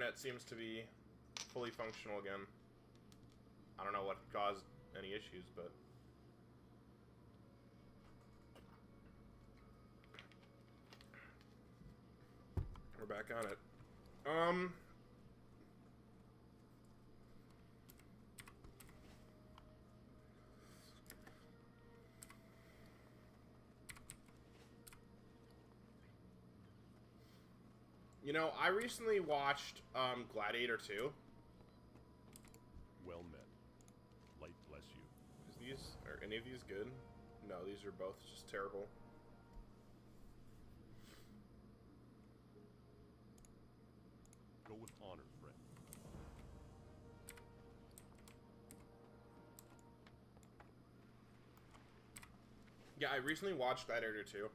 internet seems to be fully functional again. I don't know what caused any issues, but... we're back on it. You know, I recently watched Gladiator 2. Well met. Light bless you. Are any of these good? No, these are both just terrible. Go with honor, friend. Yeah, I recently watched Gladiator 2.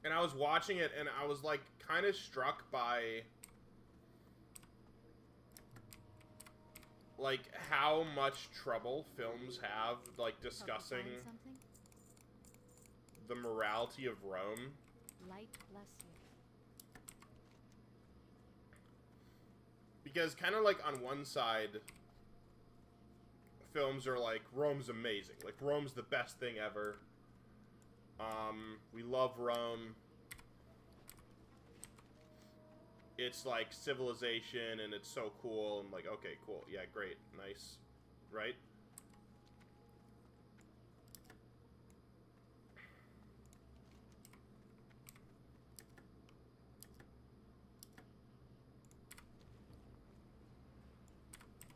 And I was watching it, and I was, like, kind of struck by... like, how much trouble films have, like, discussing the morality of Rome. Light bless you. Because kind of like on one side, films are like, Rome's amazing. Like, Rome's the best thing ever. We love Rome. It's like civilization and it's so cool. And like, okay, cool. Yeah, great. Nice. Right?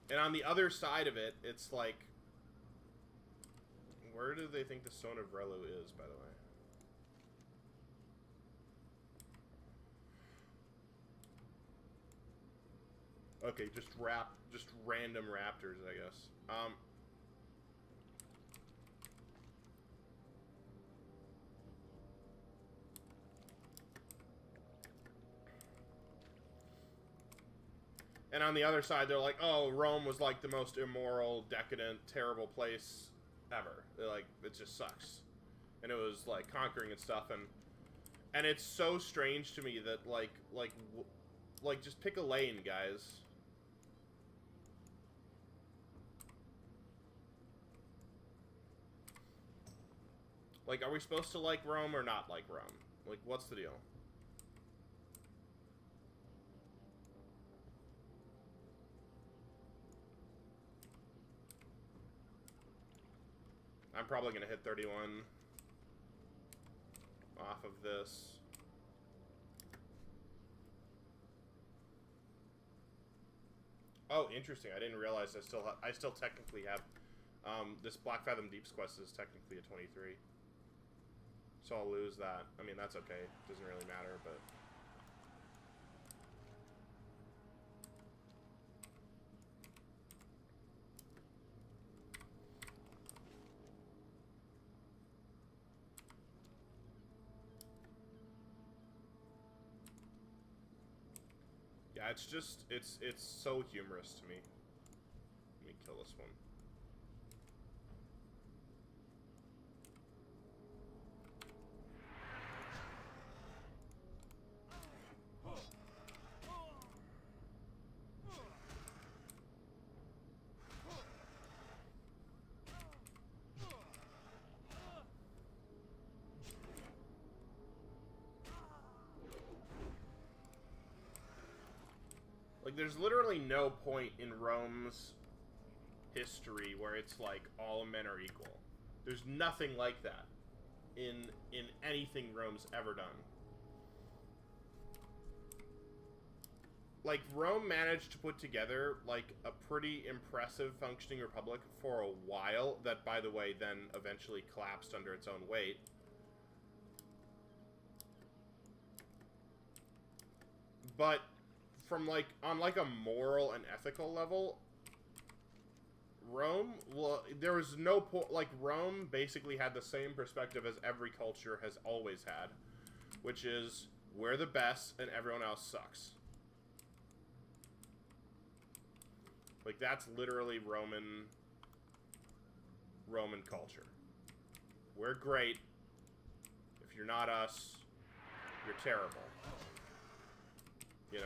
And on the other side of it, it's like... where do they think the Stone of Relu is, by the way? Okay, just random raptors, I guess. And on the other side, they're like, oh, Rome was like the most immoral, decadent, terrible place ever. They're like, it just sucks. And it was like conquering and stuff, and it's so strange to me that like just pick a lane, guys. Like, are we supposed to like Rome or not like Rome? Like, what's the deal? I'm probably going to hit 31 off of this. Oh, interesting. I didn't realize I still technically have this Blackfathom Deeps quest is technically a 23. So I'll lose that. I mean, that's okay. Doesn't really matter, but... yeah, it's just, it's so humorous to me. Let me kill this one. Like, there's literally no point in Rome's history where it's like, all men are equal. There's nothing like that in anything Rome's ever done. Like, Rome managed to put together, like, a pretty impressive functioning republic for a while, that, by the way, then eventually collapsed under its own weight. But... from, like, on, like, a moral and ethical level, Rome, well, there was no point, like, Rome basically had the same perspective as every culture has always had, which is, we're the best and everyone else sucks. Like, that's literally Roman culture. We're great. If you're not us, you're terrible. you know?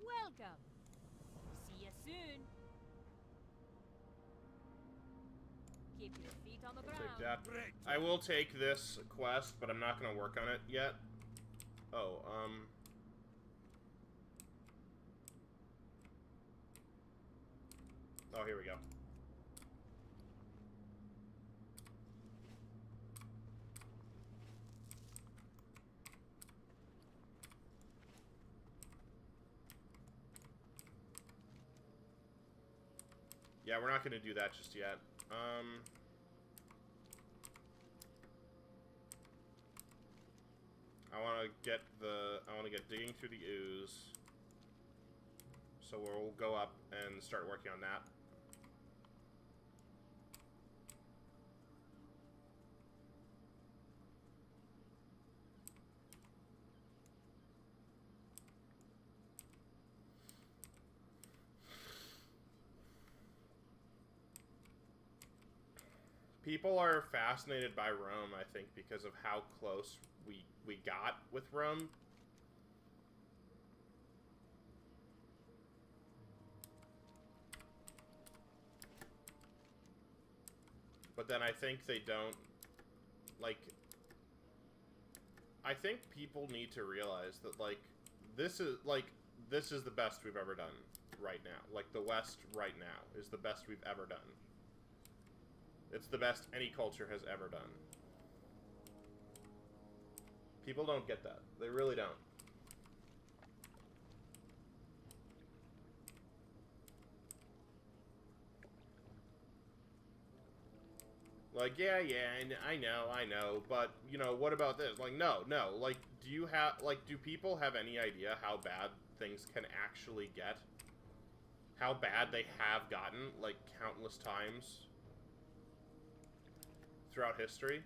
Welcome. See you soon. Keep your feet on the I'll ground. take that. I will take this quest, but I'm not gonna work on it yet. Oh, oh, here we go. Yeah, we're not gonna do that just yet. I wanna get digging through the ooze. So we'll go up and start working on that. People are fascinated by Rome, I think, because of how close we got with Rome. But then I think they don't, like, I think people need to realize that, like, this is the best we've ever done right now. Like, the West right now is the best we've ever done. It's the best any culture has ever done. People don't get that. They really don't. Like, yeah, I know, but, you know, what about this? Like, no, like, do people have any idea how bad things can actually get? How bad they have gotten, like, countless times throughout history?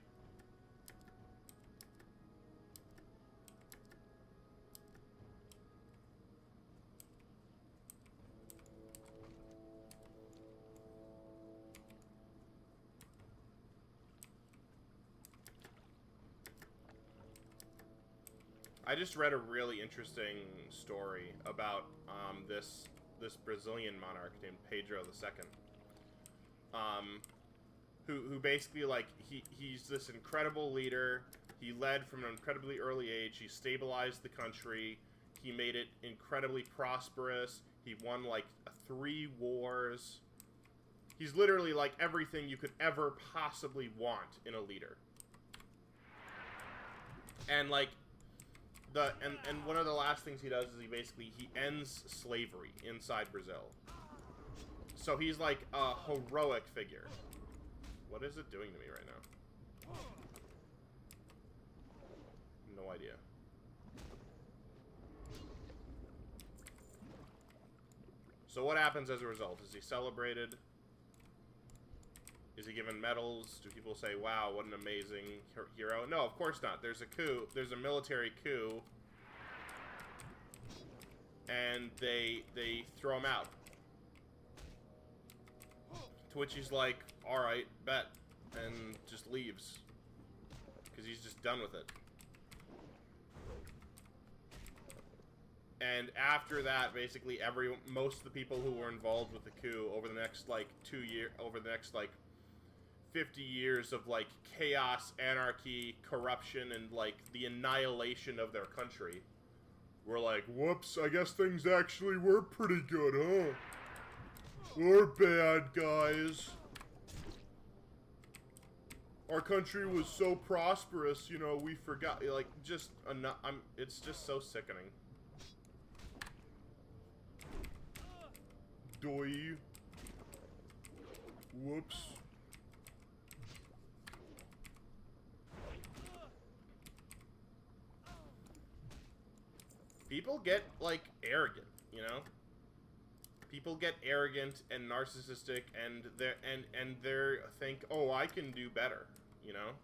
I just read a really interesting story about this Brazilian monarch named Pedro II, who basically, like, he's this incredible leader. He led from an incredibly early age. He stabilized the country. He made it incredibly prosperous. He won like 3 wars. He's literally like everything you could ever possibly want in a leader. And like and one of the last things he does is he ends slavery inside Brazil. So he's like a heroic figure. What is it doing to me right now? No idea. So what happens as a result? Is he celebrated? Is he given medals? Do people say, wow, what an amazing hero? No, of course not. There's a coup. There's a military coup. And they throw him out. To which he's like, alright, bet. And just leaves. Because he's just done with it. And after that, basically most of the people who were involved with the coup over the next, like, 50 years of, like, chaos, anarchy, corruption, and, like, the annihilation of their country were like, whoops, I guess things actually were pretty good, huh? We're bad guys. Our country was so prosperous, you know, we forgot, like, just, it's just so sickening. Doi. Whoops. People get, like, arrogant, you know? People get arrogant and narcissistic, and they think, oh, I can do better, you know?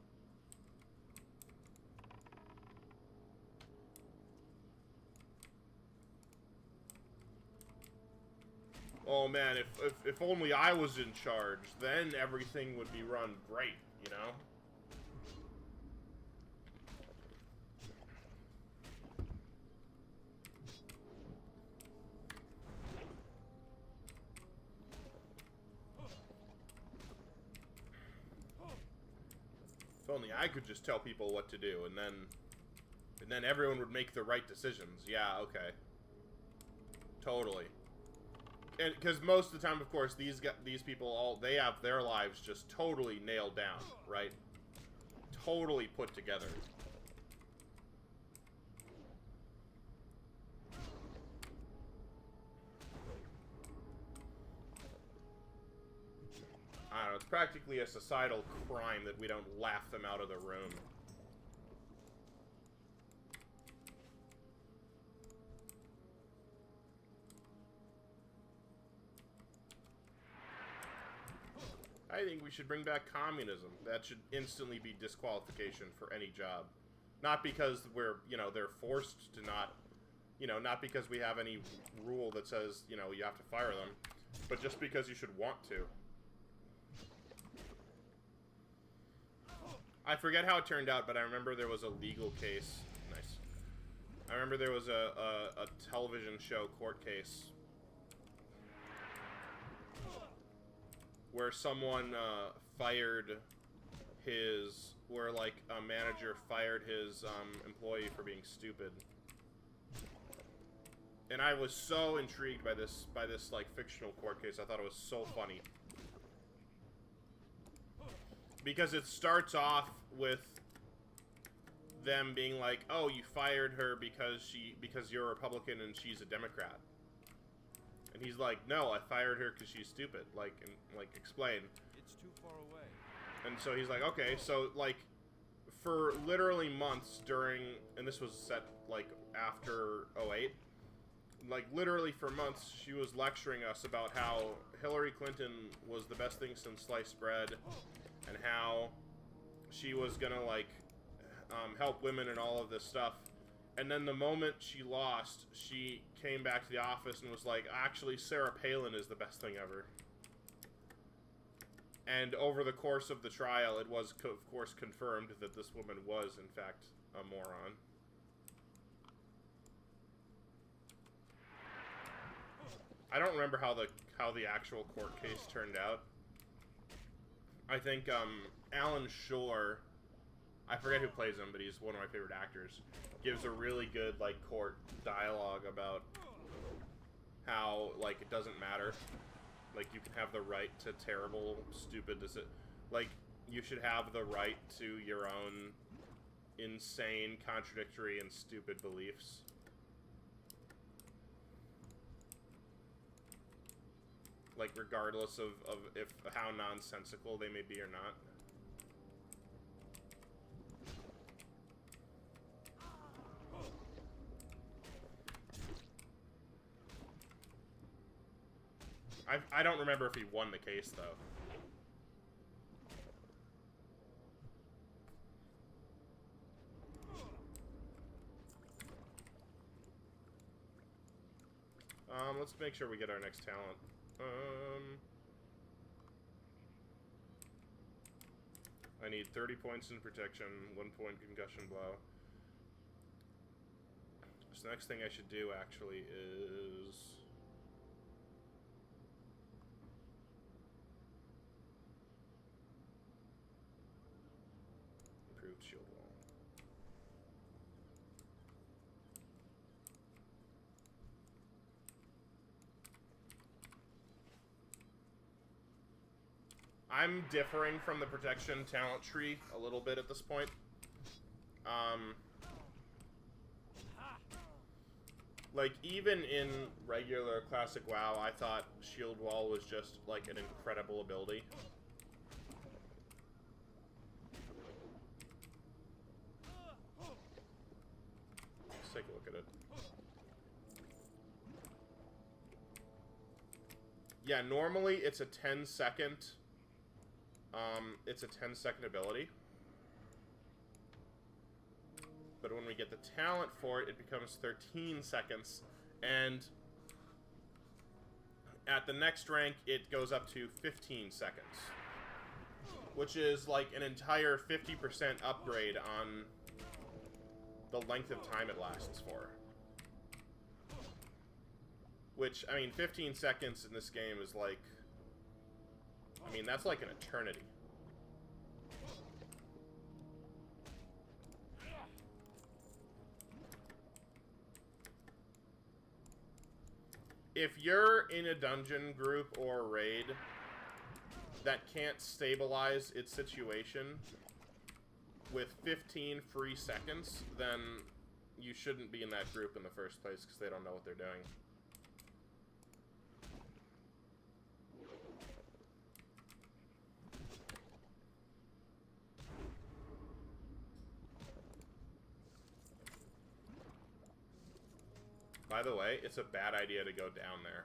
Oh man, if only I was in charge, then everything would be run great, you know? If only I could just tell people what to do, and then everyone would make the right decisions. Yeah, okay. Totally. And because most of the time, of course, these people they have their lives just totally nailed down, right? Totally put together. I don't know, it's practically a societal crime that we don't laugh them out of the room. I think we should bring back communism. That should instantly be disqualification for any job. Not because they're forced to not, not because we have any rule that says, you have to fire them, but just because you should want to. I forget how it turned out, but I remember there was a legal case. Nice. I remember there was a television show court case where someone where like a manager fired his employee for being stupid. And I was so intrigued by this like fictional court case. I thought it was so funny. Because it starts off with them being like, "Oh, you fired her because you're a Republican and she's a Democrat." And he's like, "No, I fired her because she's stupid." Like, explain. It's too far away. And so he's like, "Okay, so like, for literally months and this was set like after 08, like literally for months, she was lecturing us about how Hillary Clinton was the best thing since sliced bread, and how she was gonna like help women and all of this stuff." And then the moment she lost, she came back to the office and was like, "Actually, Sarah Palin is the best thing ever." And over the course of the trial, it was, of course, confirmed that this woman was, in fact, a moron. I don't remember how the actual court case turned out. I think Alan Shore, I forget who plays him, but he's one of my favorite actors, gives a really good like court dialogue about how like it doesn't matter, like you can have the right to terrible, stupid like you should have the right to your own insane, contradictory, and stupid beliefs. Like regardless of how nonsensical they may be or not. I don't remember if he won the case, though. Let's make sure we get our next talent. I need 30 points in protection, 1 point concussion blow. So the next thing I should do, actually, is... improved shield wall. I'm differing from the protection talent tree a little bit at this point. Like, even in regular classic WoW, I thought Shield Wall was just, like, an incredible ability. Let's take a look at it. Yeah, normally it's a 10-second... it's a 10-second ability. But when we get the talent for it, it becomes 13 seconds. And at the next rank, it goes up to 15 seconds. Which is like an entire 50% upgrade on the length of time it lasts for. Which, I mean, 15 seconds in this game is like... I mean, that's like an eternity. If you're in a dungeon group or a raid that can't stabilize its situation with 15 free seconds, then you shouldn't be in that group in the first place because they don't know what they're doing. By the way, it's a bad idea to go down there.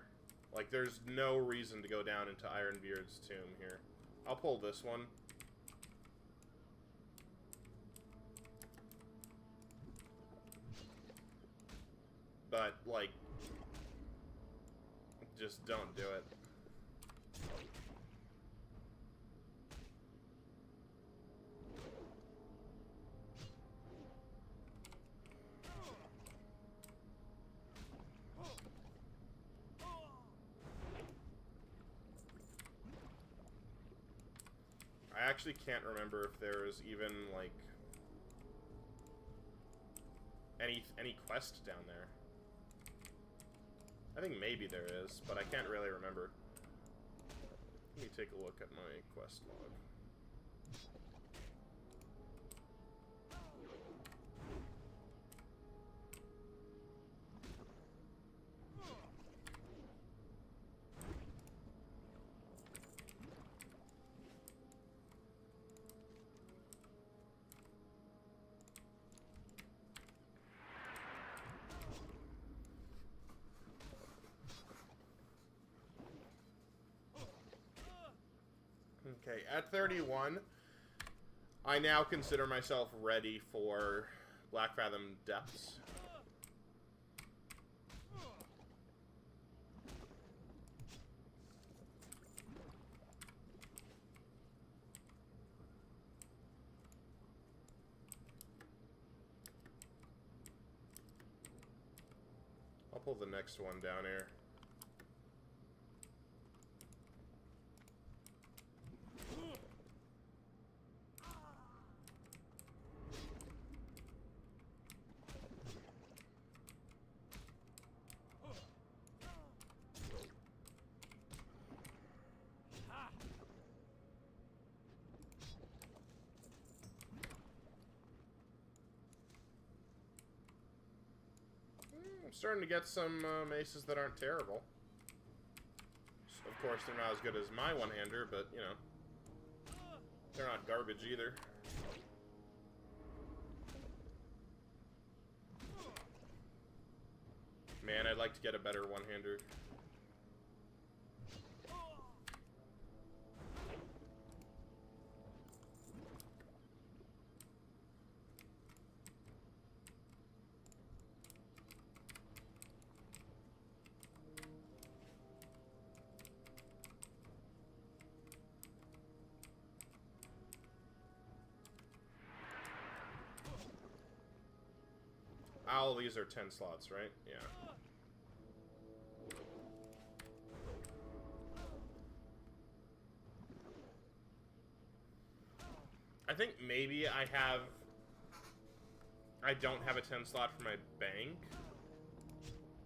Like, there's no reason to go down into Ironbeard's tomb here. I'll pull this one. But, like, just don't do it. I actually can't remember if there is even, like, any quest down there. I think maybe there is, but I can't really remember. Let me take a look at my quest log. Okay, at 31, I now consider myself ready for Blackfathom Depths. I'll pull the next one down here. I'm starting to get some maces that aren't terrible. Of course, they're not as good as my one-hander, but, you know, they're not garbage either. Man, I'd like to get a better one-hander. All these are 10 slots, right? Yeah. I think maybe I don't have a 10 slot for my bank.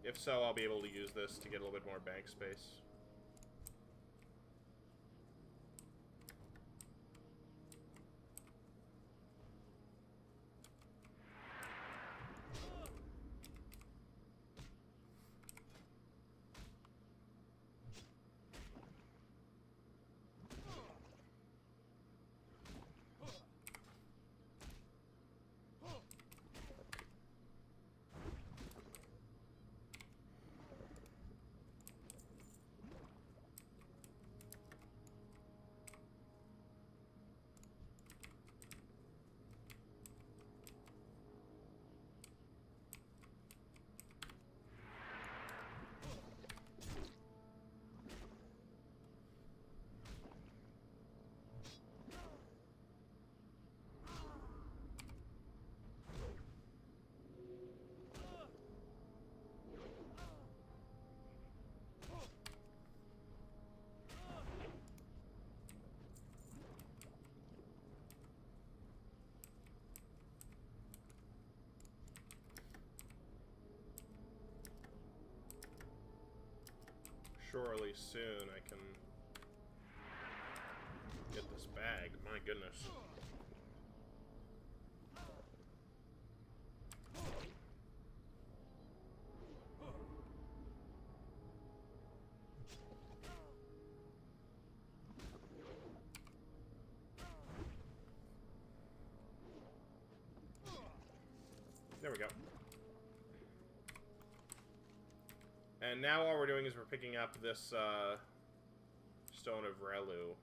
If so, I'll be able to use this to get a little bit more bank space. Surely soon I can get this bagged. My goodness. There we go. And now all we're doing is we're picking up this Stone of Relu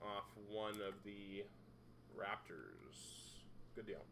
off one of the raptors. Good deal.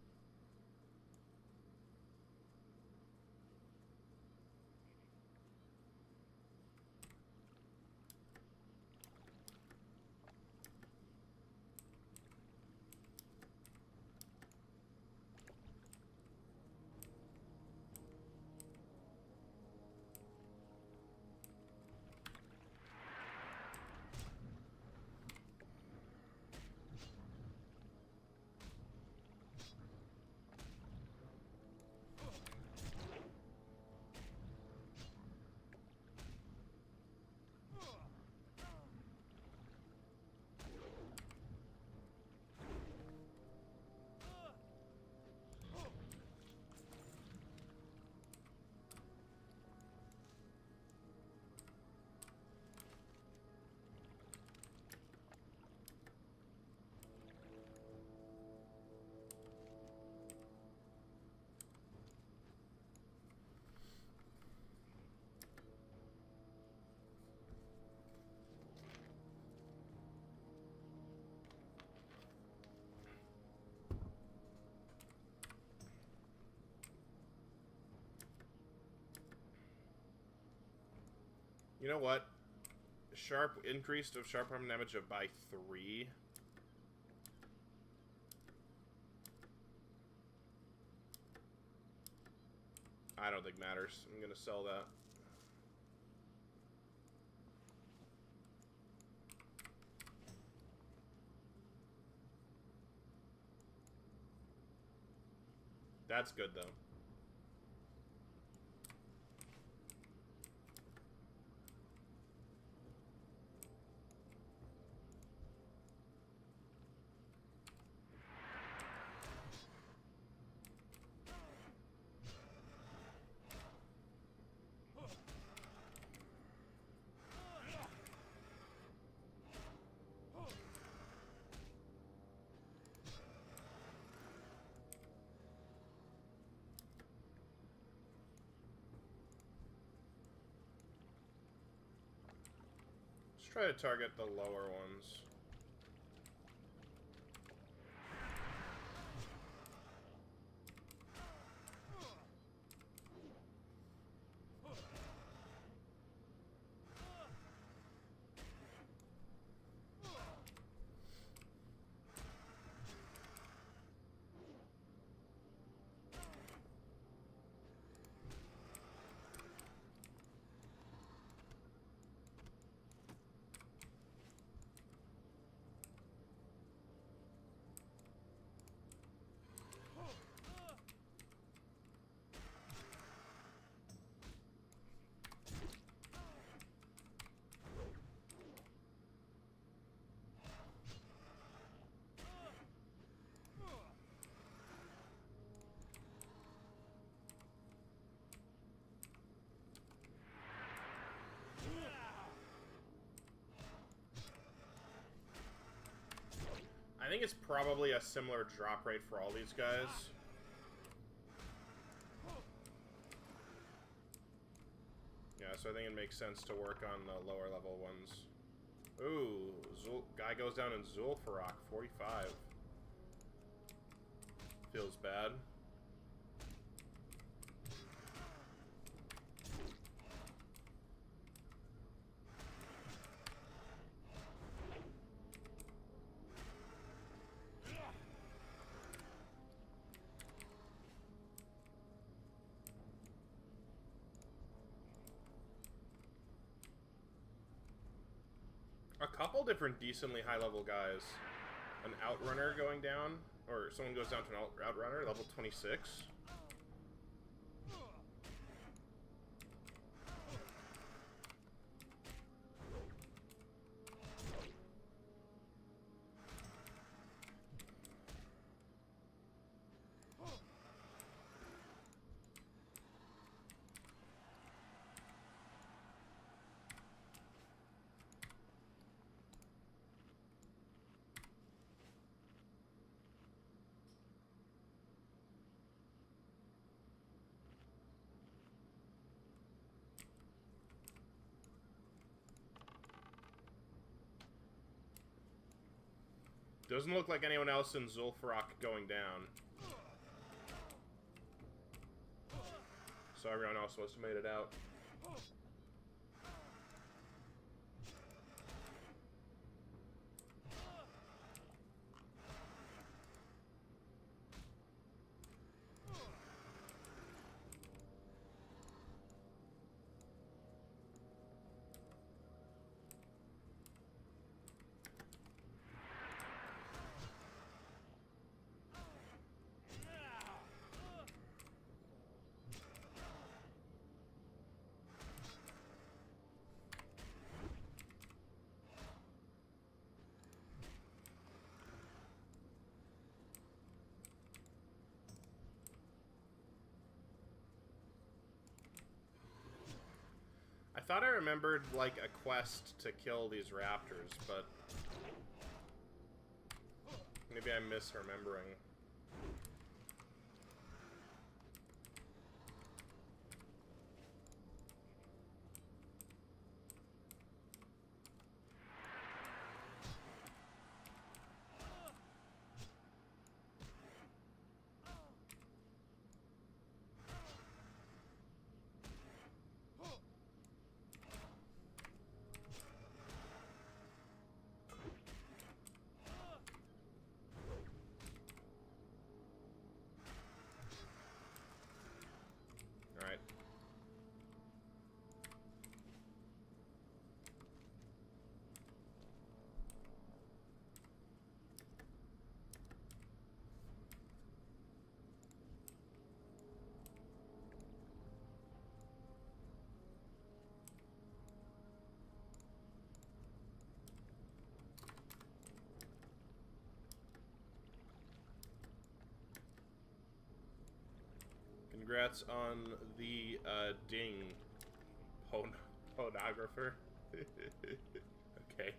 You know what? Sharp increased of sharp arm damage by 3. I don't think matters. I'm gonna sell that. That's good though. Try to target the lower ones. I think it's probably a similar drop rate for all these guys. Yeah, so I think it makes sense to work on the lower level ones. Ooh, guy goes down in Zul'Farrak, 45. Feels bad. A couple different decently high-level guys. An Outrunner going down, or someone goes down to an Outrunner, level 26. Doesn't look like anyone else in Zul'Farrak going down. So everyone else must have made it out. I thought I remembered, like, a quest to kill these raptors, but maybe I'm misremembering. Alright. Congrats on the ding, pornographer. Okay.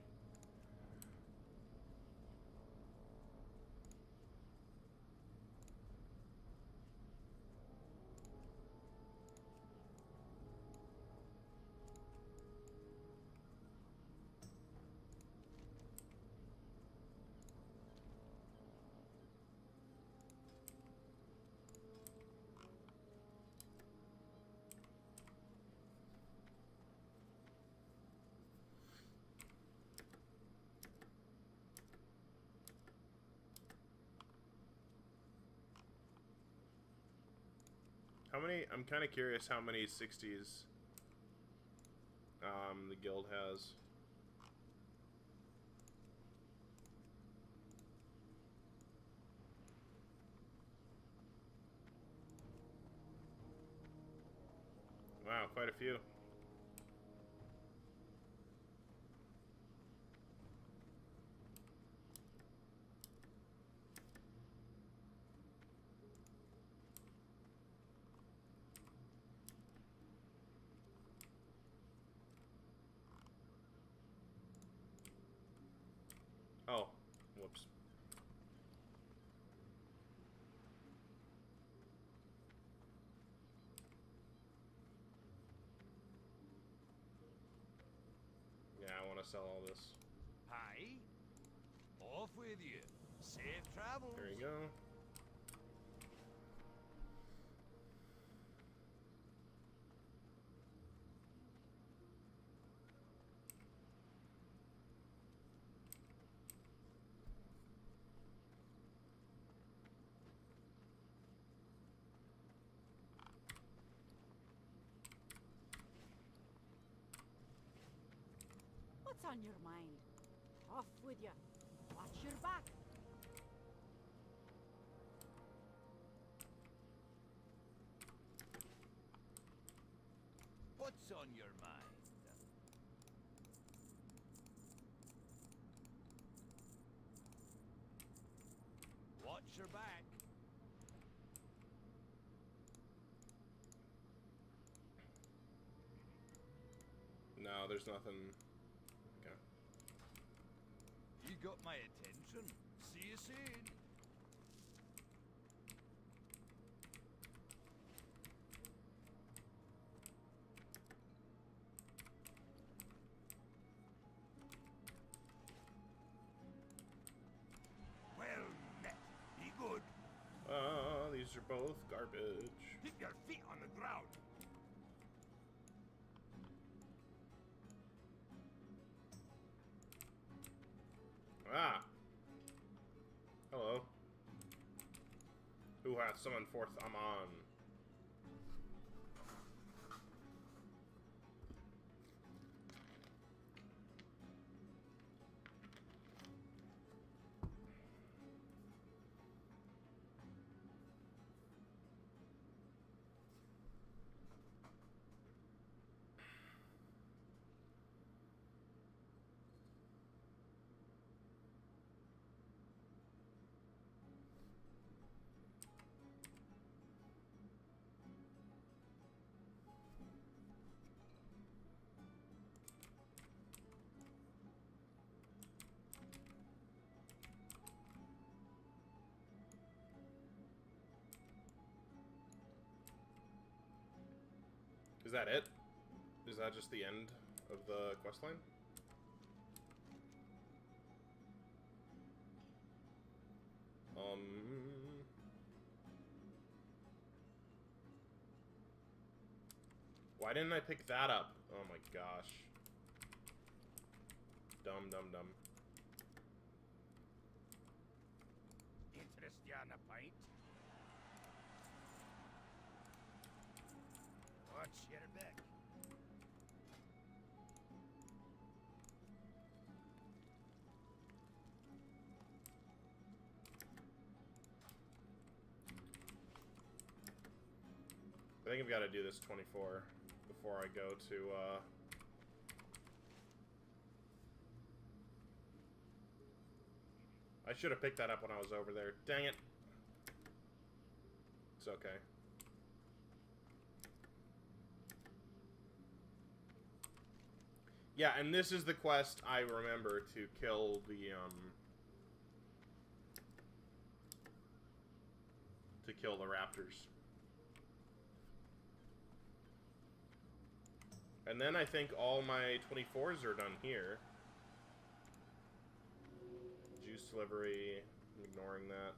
How many? I'm kind of curious how many 60s the guild has. Wow, quite a few. Oh, whoops. sell all this. Hi. Off with you. Safe travels. There you go. What's on your mind? Off with you. Watch your back. What's on your mind? Watch your back. No, there's nothing. Okay. You got my attention. See you soon. Well met. Be good. These are both garbage. Keep your feet on the ground. Ah. Hello. Who hath summoned forth Amon? Is that it? Is that just the end of the questline? Why didn't I pick that up? Oh my gosh. Dumb. Interest you on a pint? Watch your back. I think I've got to do this 24 before I go to, I should have picked that up when I was over there. Dang it. It's okay. Yeah, and this is the quest I remember to kill the, raptors. And then I think all my 24s are done here. Juice delivery, I'm ignoring that.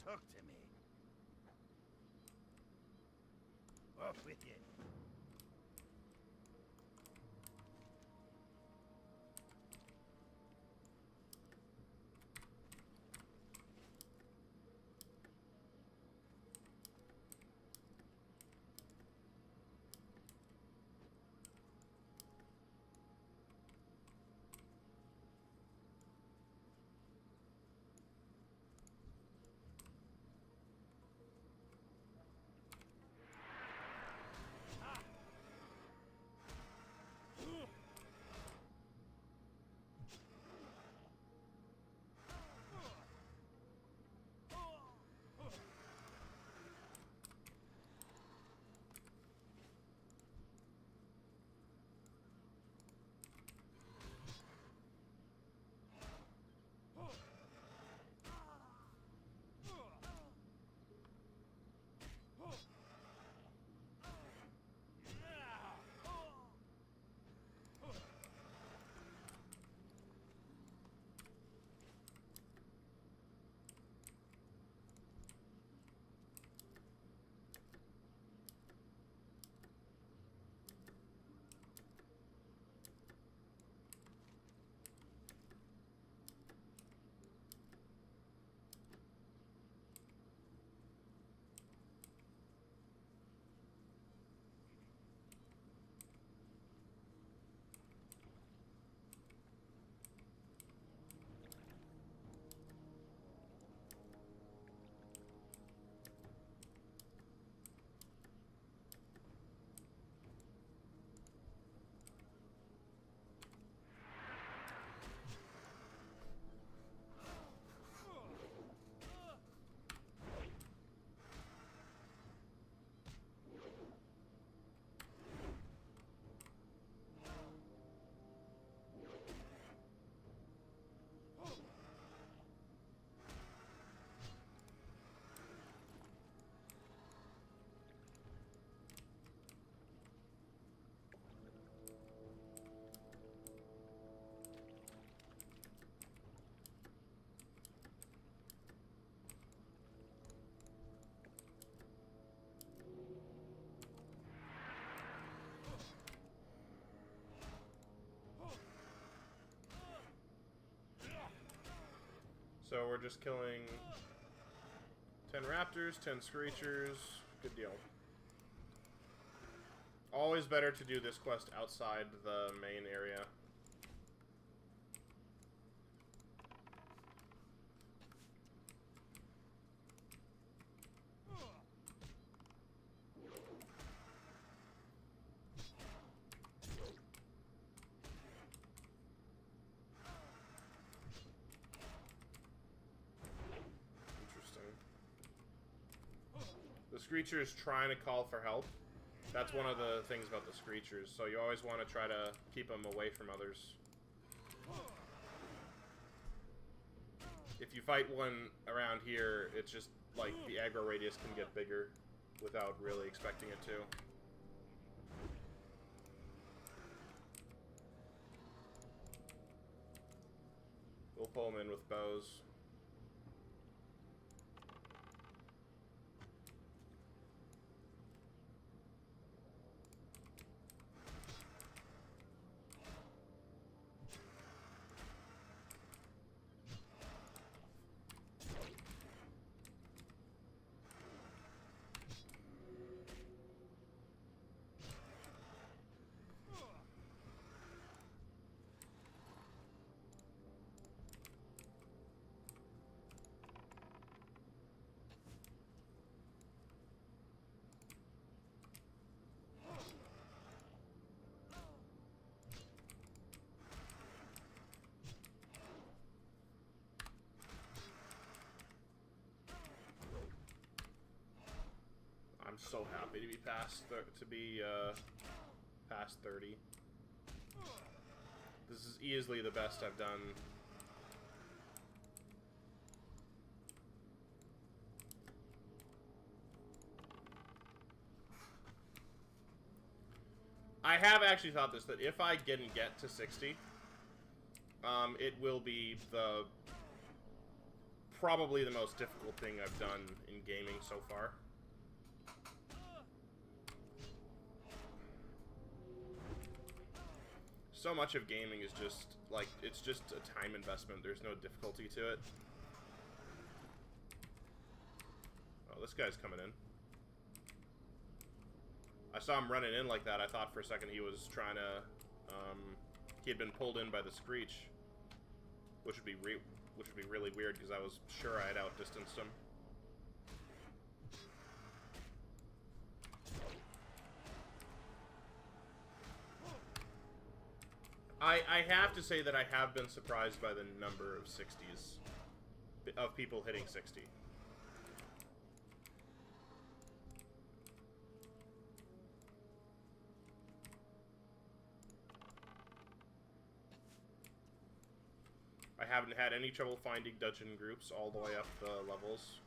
Talk to me. Off with you. So we're just killing 10 raptors, 10 screechers. Good deal. Always better to do this quest outside the main area. The Screecher's trying to call for help. That's one of the things about the Screechers, so you always want to try to keep them away from others. If you fight one around here, it's just like the aggro radius can get bigger without really expecting it to. We'll pull them in with bows. I'm so happy to be past past 30. This is easily the best I've done. I have actually thought this, that if I didn't get to 60, it will be the probably the most difficult thing I've done in gaming so far. So much of gaming is just, like, it's just a time investment. There's no difficulty to it. Oh, this guy's coming in. I saw him running in like that. I thought for a second he was trying to, he had been pulled in by the Screech. Which would be really weird, because I was sure I had outdistanced him. I have to say that I have been surprised by the number of 60s. Of people hitting 60. I haven't had any trouble finding dungeon groups all the way up the levels.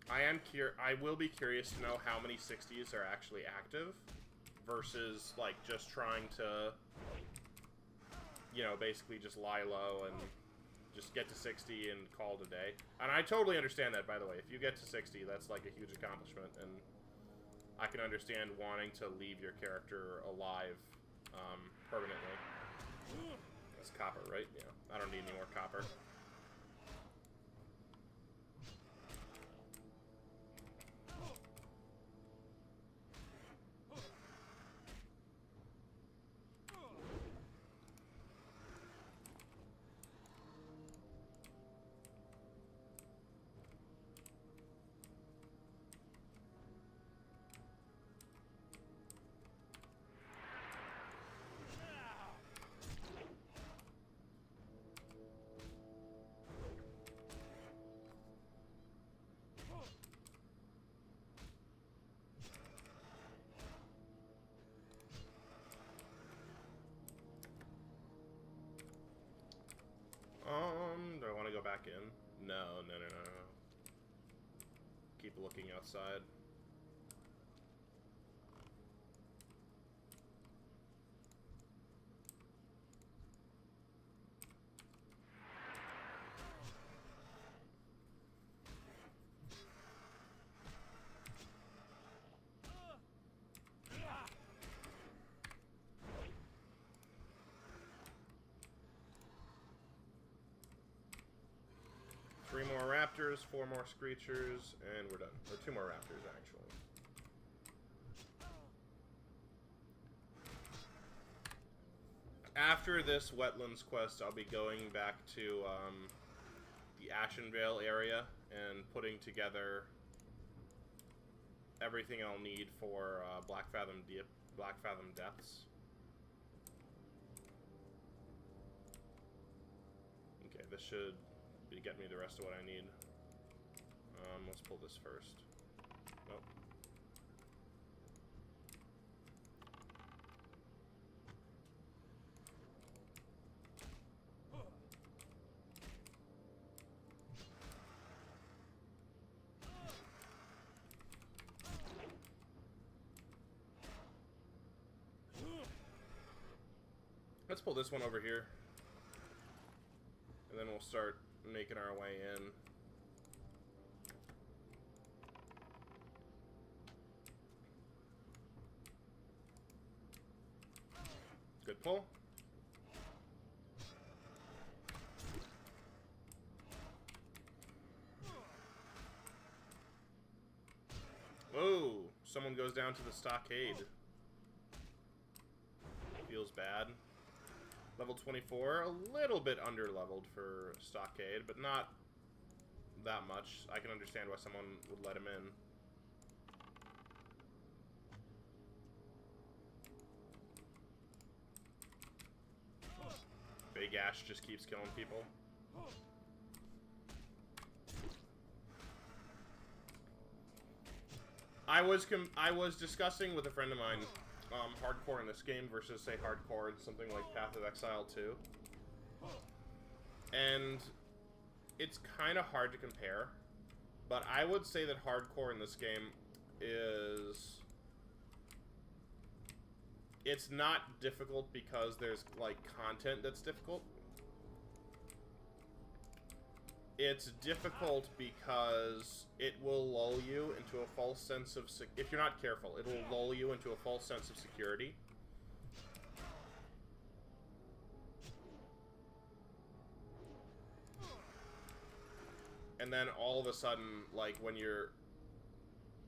I will be curious to know how many 60s are actually active versus, like, just trying to, you know, basically just lie low and just get to 60 and call it a day. And I totally understand that, by the way. If you get to 60, that's, like, a huge accomplishment, and I can understand wanting to leave your character alive permanently. That's copper, right? Yeah. I don't need any more copper. Do I want to go back in? No. Keep looking outside. Three more raptors, 4 more screechers, and we're done. Or 2 more raptors, actually. After this wetlands quest, I'll be going back to the Ashenvale area and putting together everything I'll need for Blackfathom Depths. Okay, this should get me the rest of what I need. Let's pull this first. Nope. Let's pull this one over here. And then we'll start making our way in. Good pull. Whoa! Someone goes down to the stockade. Feels bad. Level 24, a little bit under-leveled for Stockade, but not that much. I can understand why someone would let him in. Big Ash just keeps killing people. I was discussing with a friend of mine hardcore in this game versus, say, hardcore in something like Path of Exile 2. And it's kind of hard to compare, but I would say that hardcore in this game is... It's not difficult because there's, like, content that's difficult. It's difficult because it will lull you into a false sense of... If you're not careful, it will lull you into a false sense of security. And then all of a sudden, like, when you're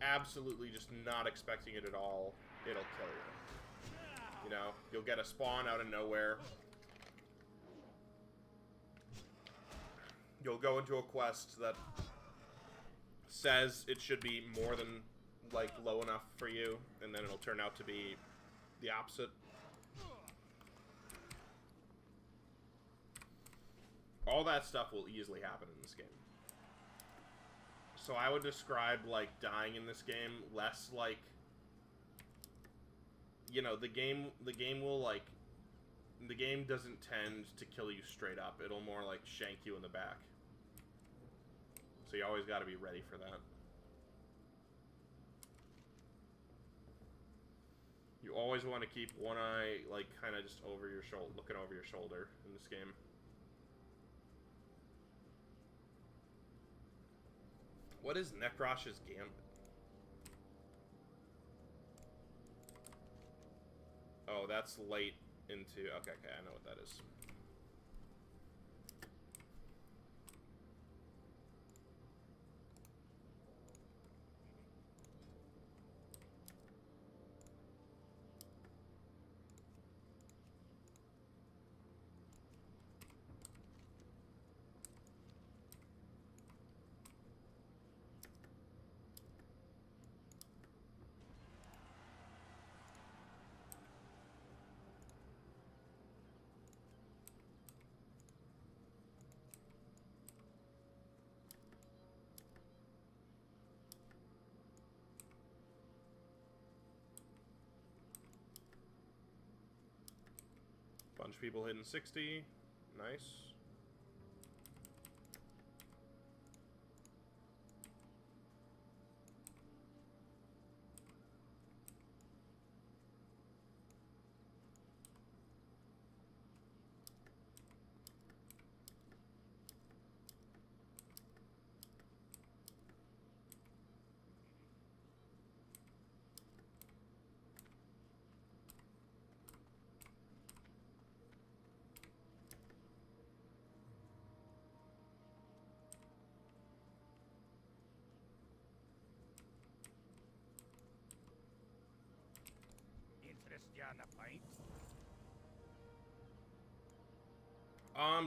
absolutely just not expecting it at all, it'll kill you. You know, you'll get a spawn out of nowhere. You'll go into a quest that says it should be more than, like, low enough for you, and then it'll turn out to be the opposite. All that stuff will easily happen in this game. So I would describe, like, dying in this game less like, you know, the game will, like, the game doesn't tend to kill you straight up. It'll more, like, shank you in the back. So you always got to be ready for that. You always want to keep one eye, like, kind of just over your shoulder, looking over your shoulder in this game. What is Nekrosh's Gambit? Oh, that's late into... Okay, I know what that is. Bunch of people hitting 60. Nice.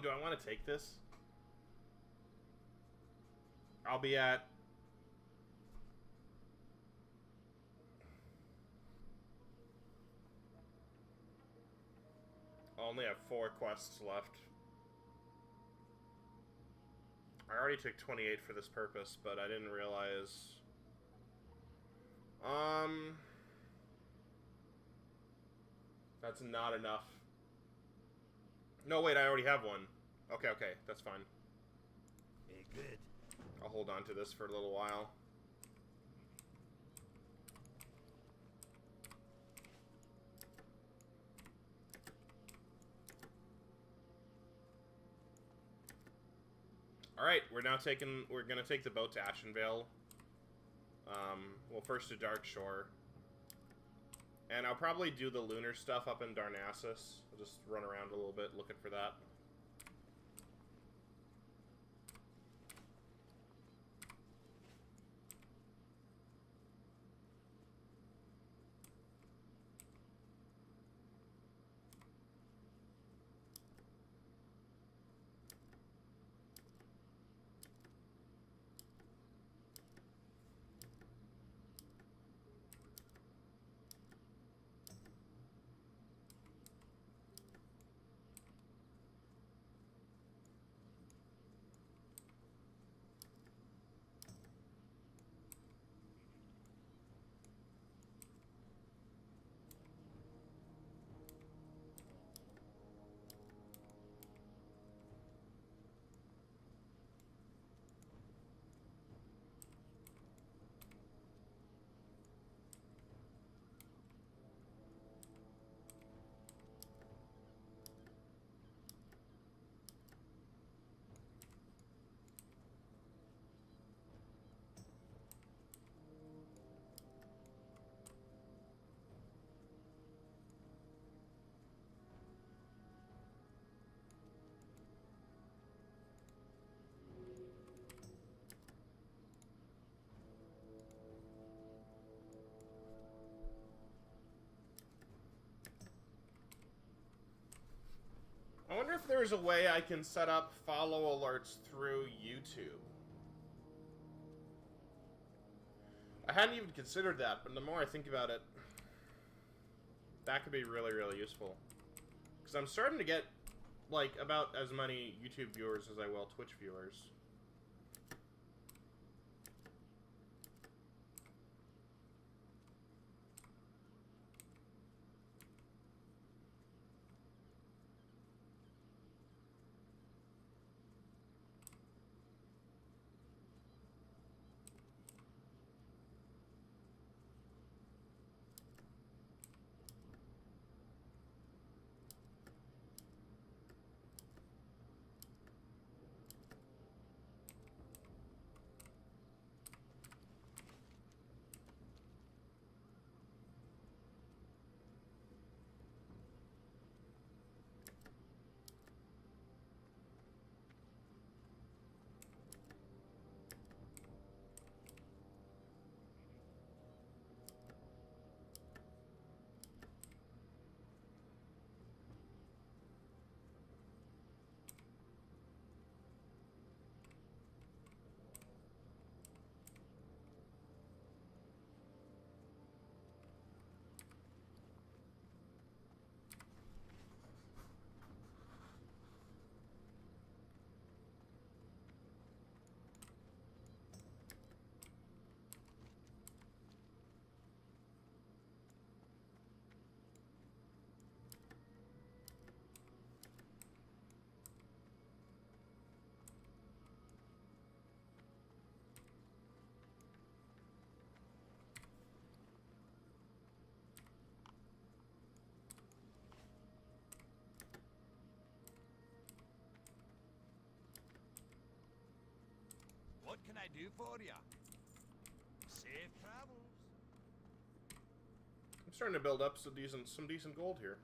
Do I want to take this? I'll be at... I only have 4 quests left. I already took 28 for this purpose, but I didn't realize... That's not enough. No, wait, I already have one. Okay, that's fine. Hey, good. I'll hold on to this for a little while. Alright, we're gonna take the boat to Ashenvale. Well, first to Darkshore. And I'll probably do the lunar stuff up in Darnassus. I'll just run around a little bit looking for that. I wonder if there's a way I can set up follow alerts through YouTube. I hadn't even considered that, but the more I think about it, that could be really, really useful. Because I'm starting to get, like, about as many YouTube viewers as I will Twitch viewers. What can I do for ya? Safe travels. I'm starting to build up some decent gold here.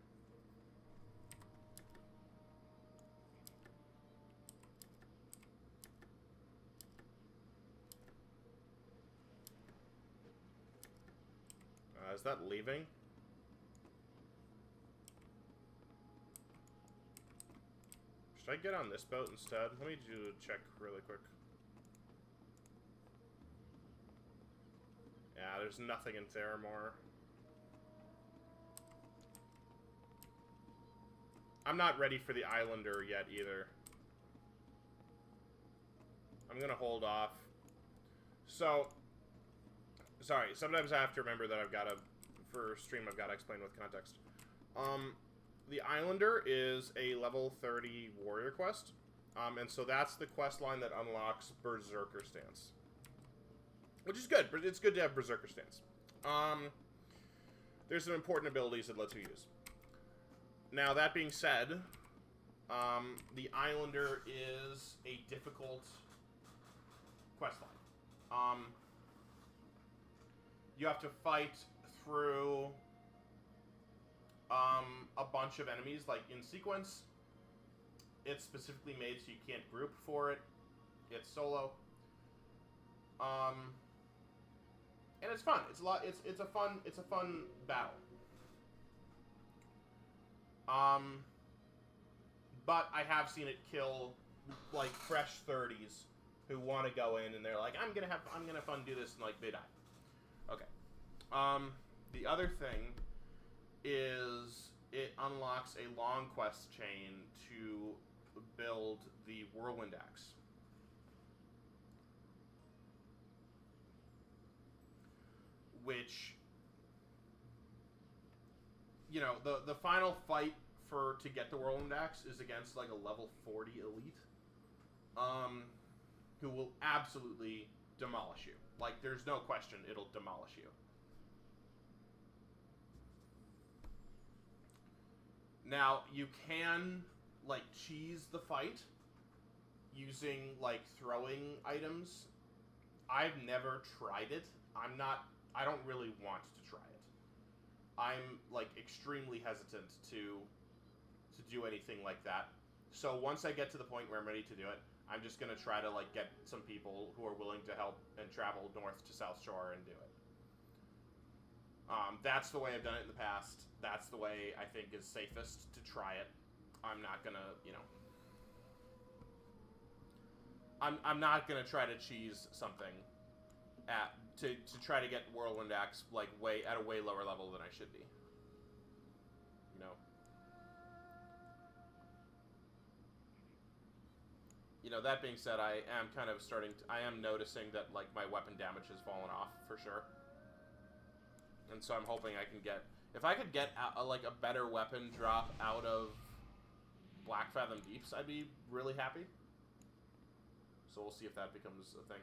Is that leaving? Should I get on this boat instead? Let me do a check really quick. Yeah, there's nothing in Theramore. I'm not ready for the Islander yet either. I'm gonna hold off. So, sorry, sometimes I have to remember that I've gotta, for stream, I've gotta explain with context. The Islander is a level 30 warrior quest. And so that's the quest line that unlocks Berserker Stance. Which is good, but it's good to have Berserker Stance. There's some important abilities it lets you use. Now, that being said, the Islander is a difficult questline. You have to fight through a bunch of enemies, like, in sequence. It's specifically made so you can't group for it. It's solo. And it's fun. It's a lot. It's a fun battle. But I have seen it kill like fresh 30s who want to go in and they're like, I'm gonna fun do this, and like they die. Okay. The other thing is it unlocks a long quest chain to build the Whirlwind Axe. Which, you know, the final fight to get the Whirlwind Axe is against like a level 40 elite, who will absolutely demolish you. Like, there's no question, it'll demolish you. Now, you can, like, cheese the fight using, like, throwing items. I've never tried it. I don't really want to try it. I'm, like, extremely hesitant to do anything like that. So once I get to the point where I'm ready to do it, I'm just going to try to, like, get some people who are willing to help and travel north to South Shore and do it. That's the way I've done it in the past. That's the way I think is safest to try it. I'm not gonna, you know, I'm not gonna try to cheese something to try to get Whirlwind Axe like at a way lower level than I should be. You know. You know, that being said, I am kind of I am noticing that like my weapon damage has fallen off for sure. And so I'm hoping I can get, if I could get like a better weapon drop out of Blackfathom Deeps, I'd be really happy. So we'll see if that becomes a thing.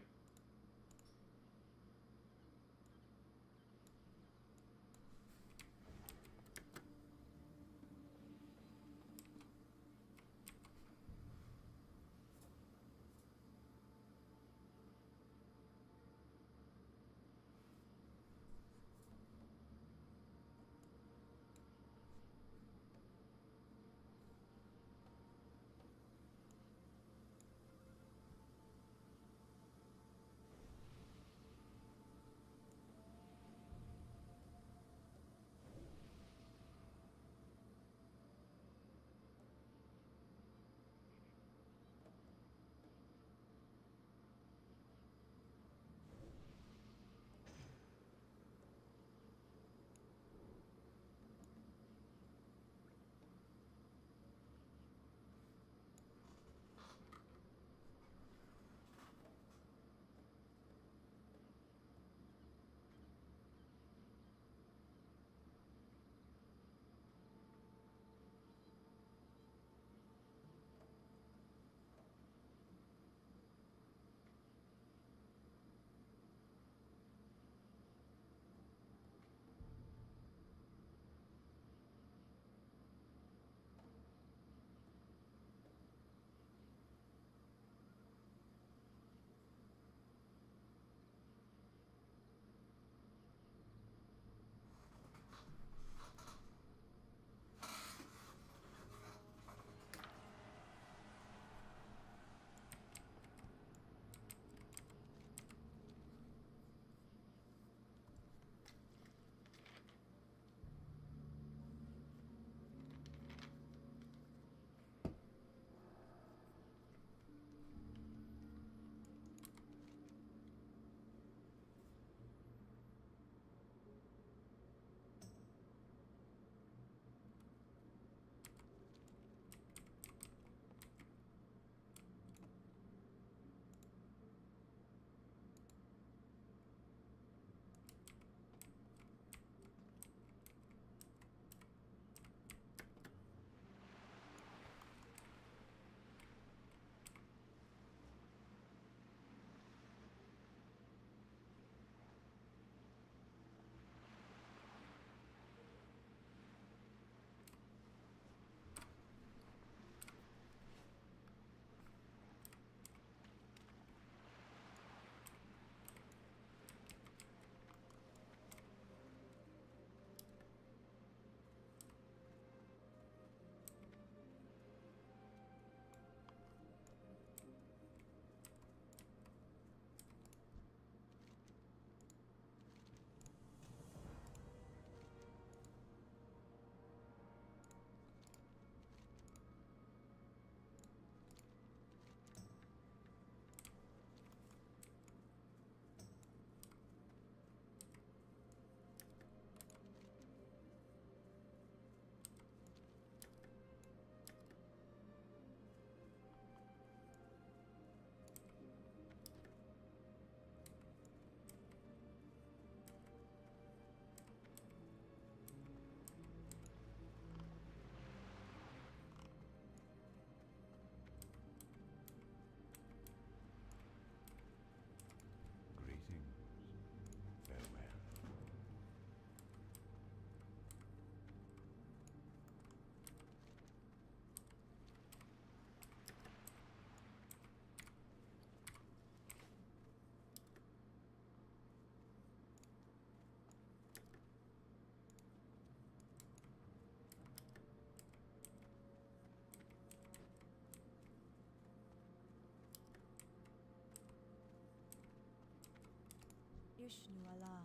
Ishnu Allah.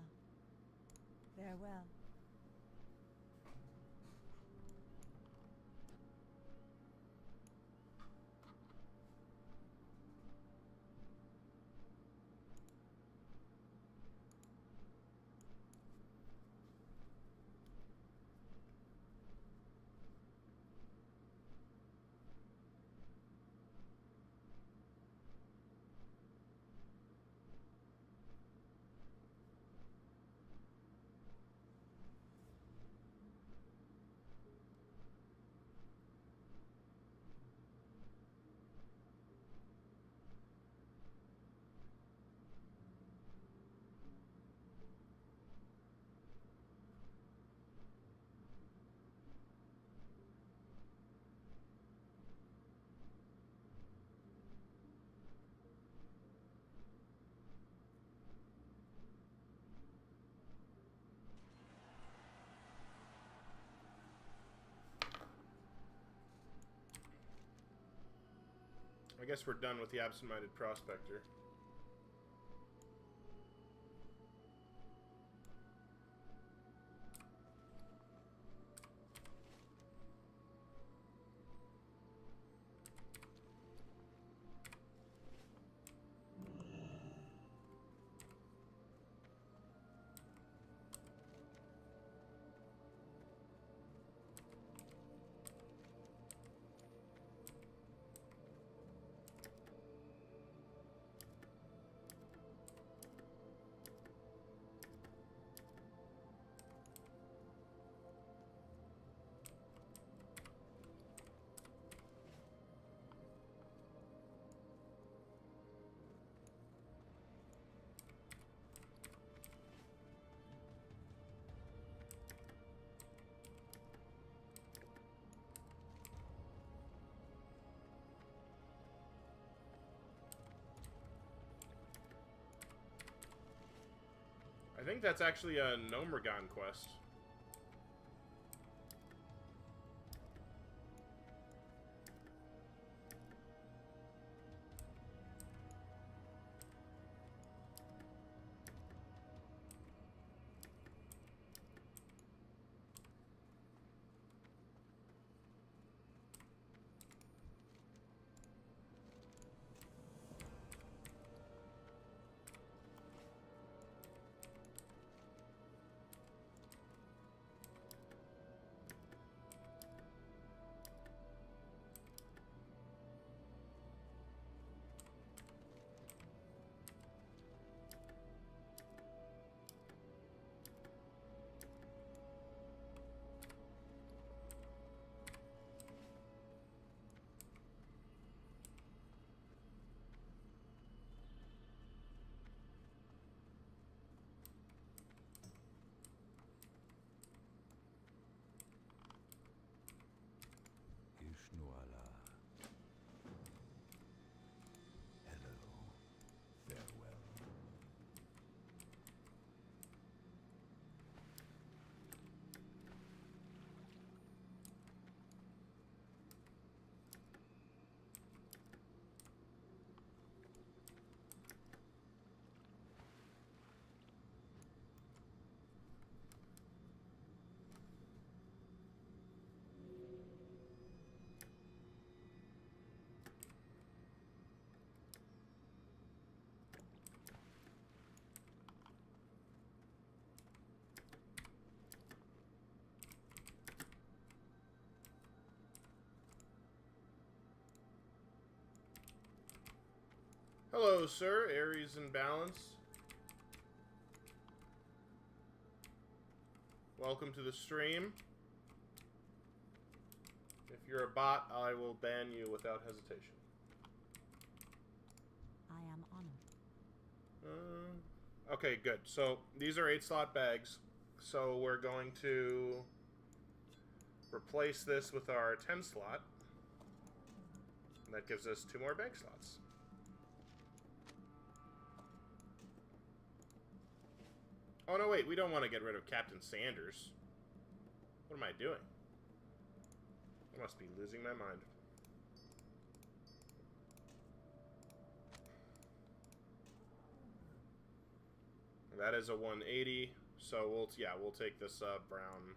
Farewell. I guess we're done with the absent-minded prospector. I think that's actually a Nomergon quest. Ishnuala. Hello. Farewell. Hello, sir. Aries in balance. Welcome to the stream. If you're a bot, I will ban you without hesitation. I am honored. Okay, good. So these are 8-slot bags. So we're going to replace this with our 10-slot. And that gives us 2 more bag slots. Oh, no, wait. We don't want to get rid of Captain Sanders. What am I doing? I must be losing my mind. That is a 180. So we'll take this brown.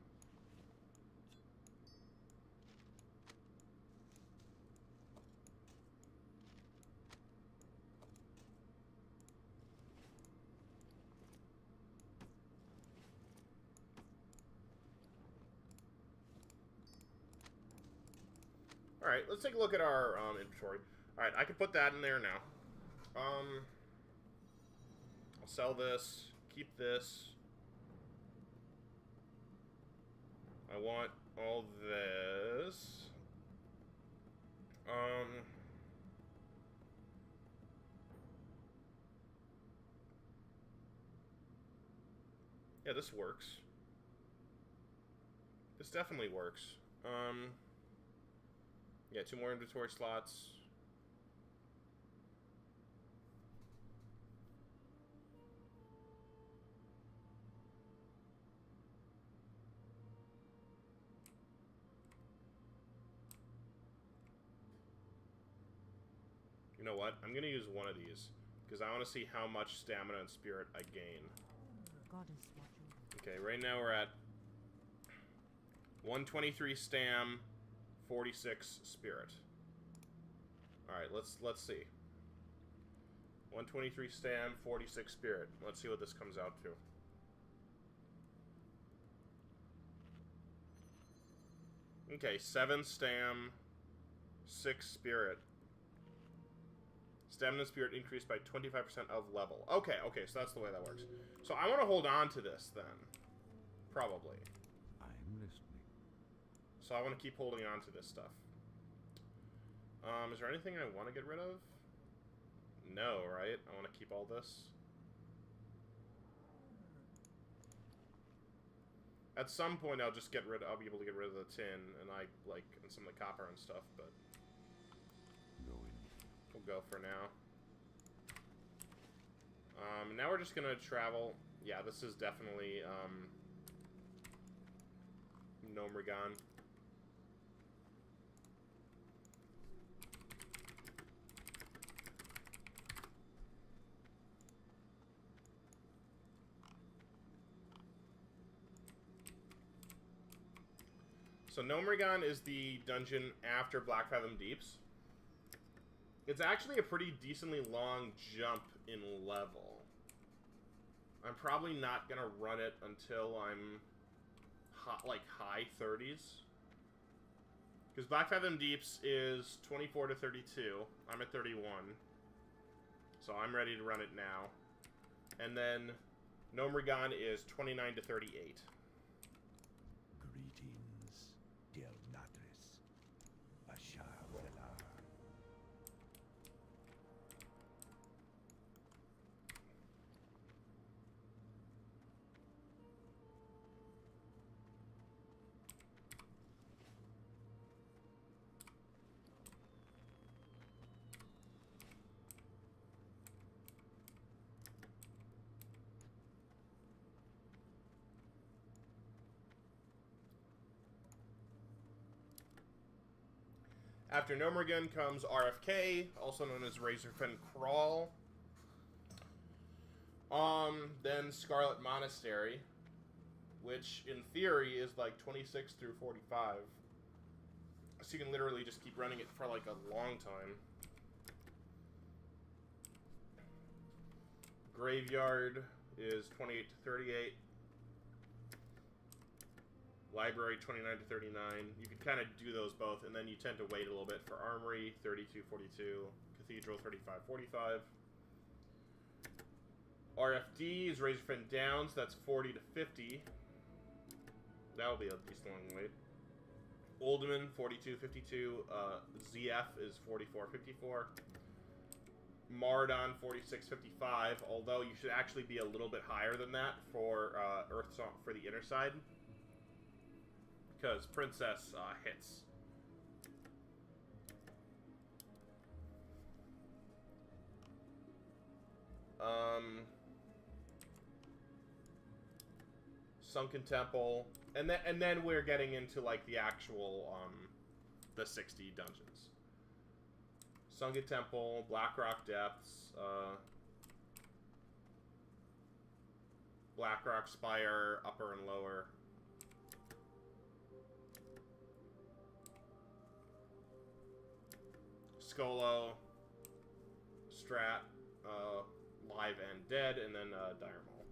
Alright, let's take a look at our inventory. Alright, I can put that in there now. I'll sell this, keep this. I want all this. Yeah, this works. This definitely works. Yeah, 2 more inventory slots. You know what? I'm gonna use one of these because I want to see how much stamina and spirit I gain. Goddess watch over. Okay, right now we're at 123 stam, 46 spirit. All right, let's see. 123 stam, 46 spirit. Let's see what this comes out to. Okay, 7 stam, 6 spirit. Stamina and spirit increased by 25% of level. Okay, so that's the way that works. So I want to hold on to this then. Probably. I'm listening. So I want to keep holding on to this stuff. Is there anything I want to get rid of? No, right? I want to keep all this. At some point, I'll be able to get rid of the tin and and some of the copper and stuff, but we'll go for now. Now we're just gonna travel. Yeah, this is definitely Nomrigan. So Nomrigan is the dungeon after Blackfathom Deeps. It's actually a pretty decently long jump in level. I'm probably not gonna run it until I'm high 30s. Because Blackfathom Deeps is 24 to 32. I'm at 31. So I'm ready to run it now. And then Nomrigan is 29 to 38. Greetings, dear Natris. Bashar Velar. After Nomrigan comes RFK, also known as Razorfen Crawl. Then Scarlet Monastery, which in theory is like 26 through 45. So you can literally just keep running it for like a long time. Graveyard is 28 to 38. Library 29 to 39. You could kind of do those both, and then you tend to wait a little bit for Armory 32 42, Cathedral 35 45. RFD is Razorfen Downs, that's 40 to 50. That'll be a decent long wait. Oldman 42 52. ZF is 44 54. Mardon 46 55. Although you should actually be a little bit higher than that for Earth Song for the inner side. Because Princess hits. Sunken Temple, and then we're getting into like the actual the 60 dungeons. Sunken Temple, Blackrock Depths, Blackrock Spire, upper and lower. Skolo, Strat, Live and Dead, and then Dire Maul.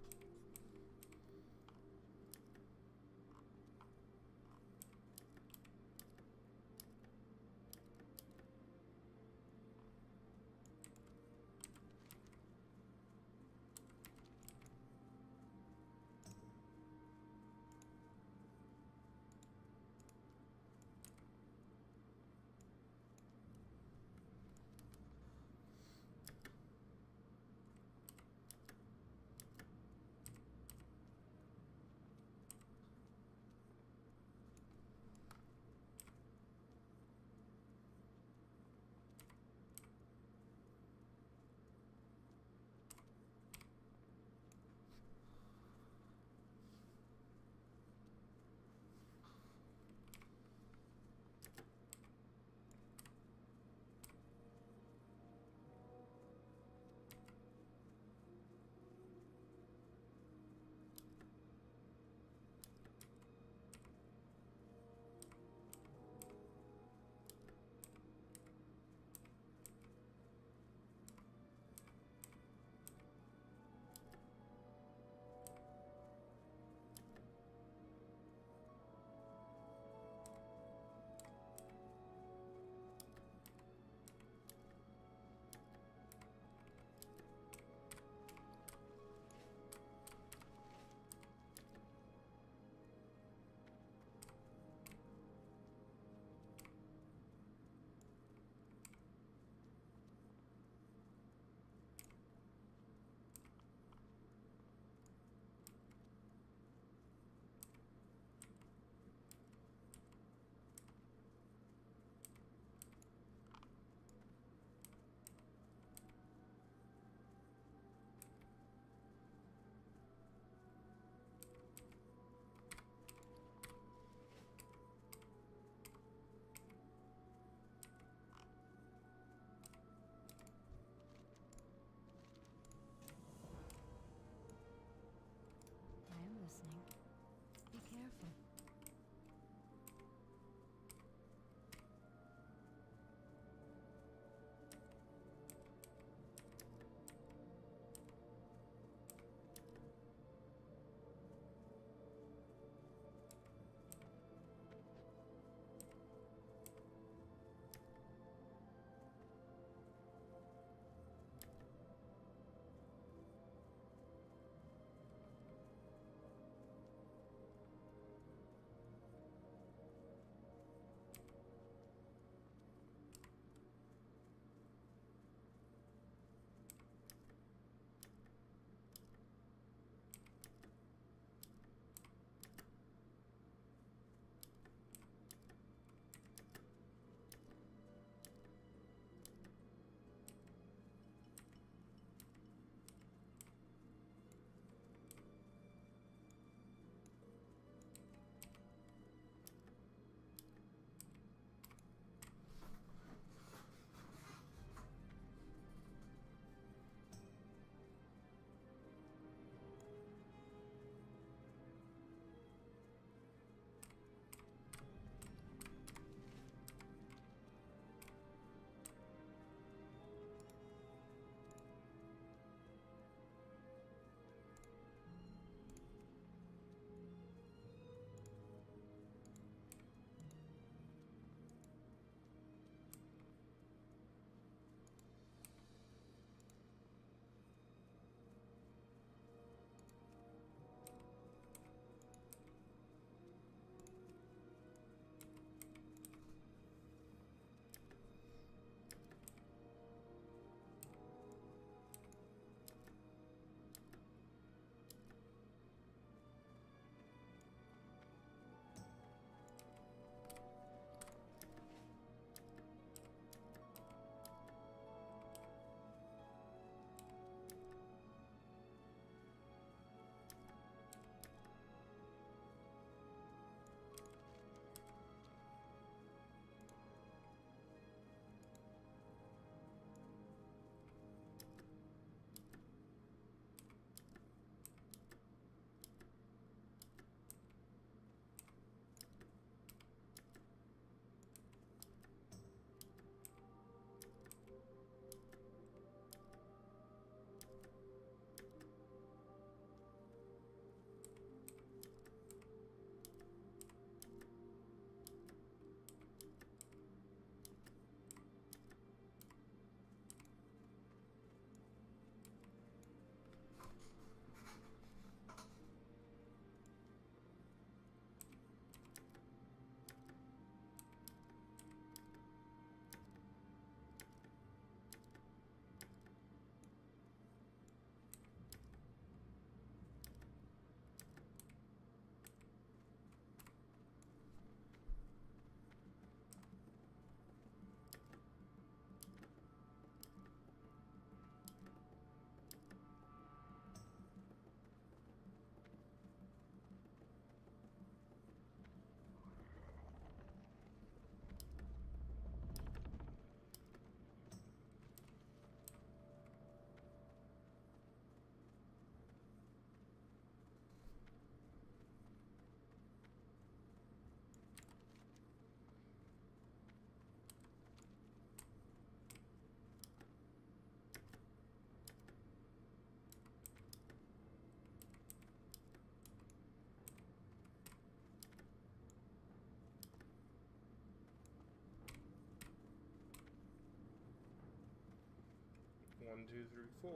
1, 2, 3, 4.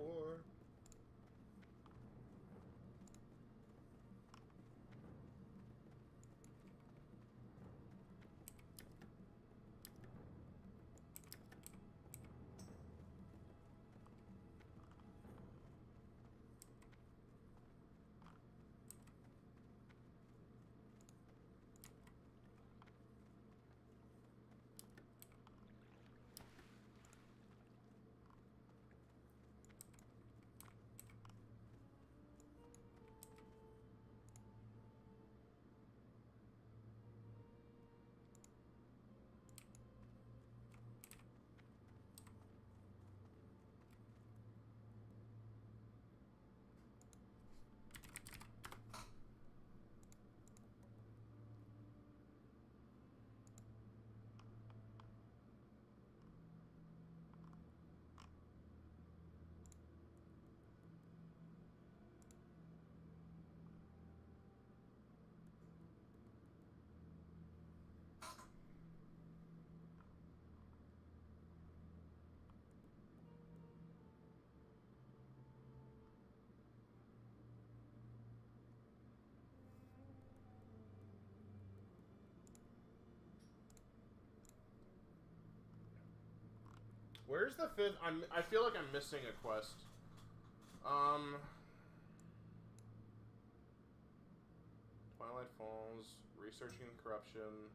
Where's the 5th? I feel like I'm missing a quest. Twilight Falls, researching corruption,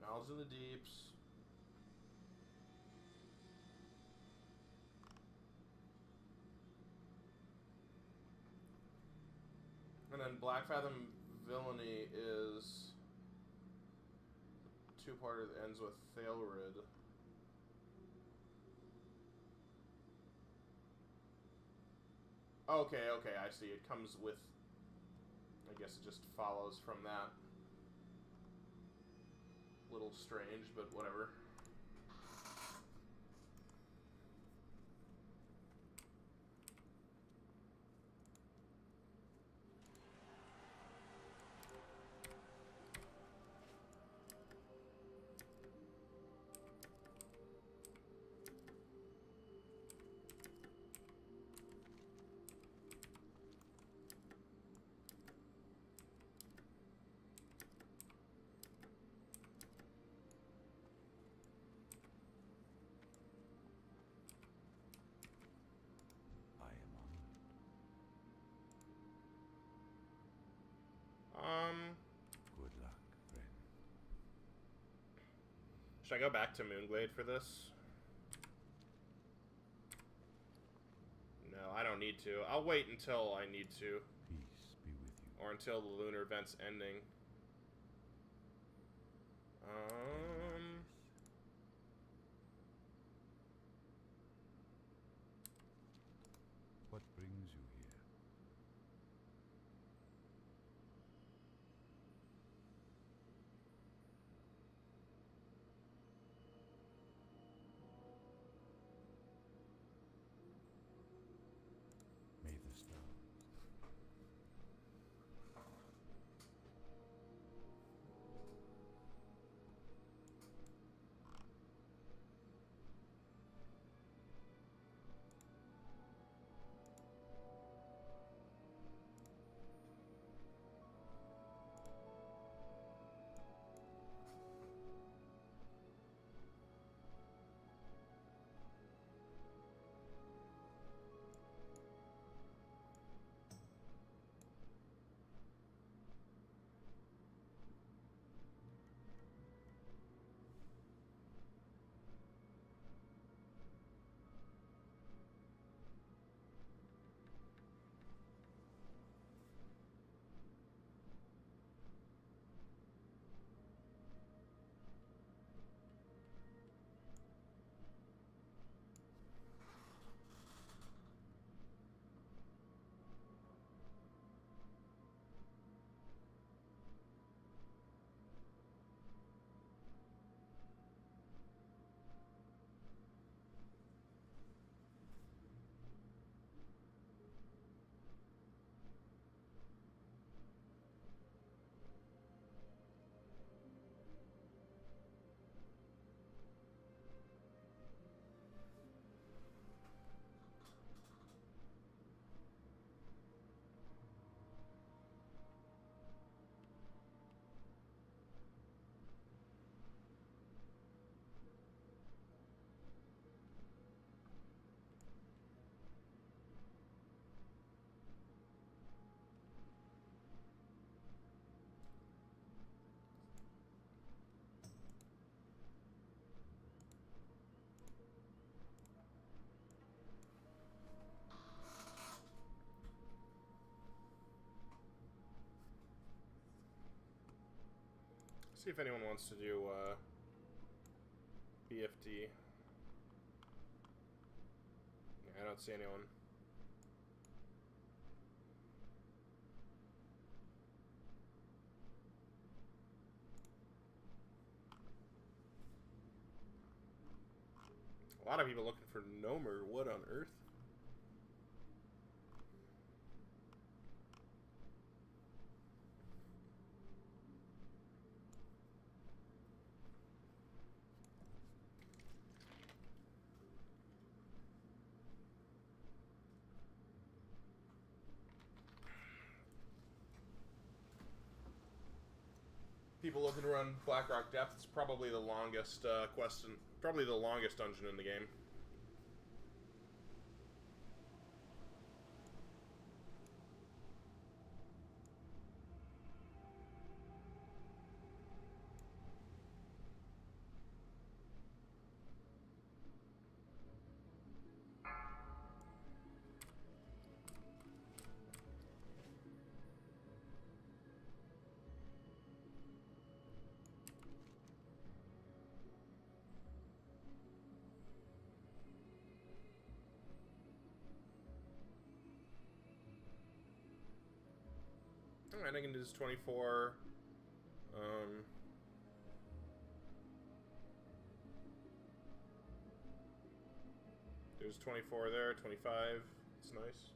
knowledge of the deeps. And then Blackfathom villainy is 2-parter that ends with Thailrid. Okay, I see. It comes with... I guess it just follows from that. Little strange, but whatever. I am honored. Good luck, friend. Should I go back to Moonglade for this? No, I don't need to. I'll wait until I need to. Peace be with you. Or until the lunar event's ending. What brings you here? May the stars. See if anyone wants to do BFD. Yeah, I don't see anyone. A lot of people looking for Gnomer. What on earth? People looking to run Blackrock Depth. It's probably the longest probably the longest dungeon in the game. Alright, I can do this 24. There's 24 there, 25. It's nice.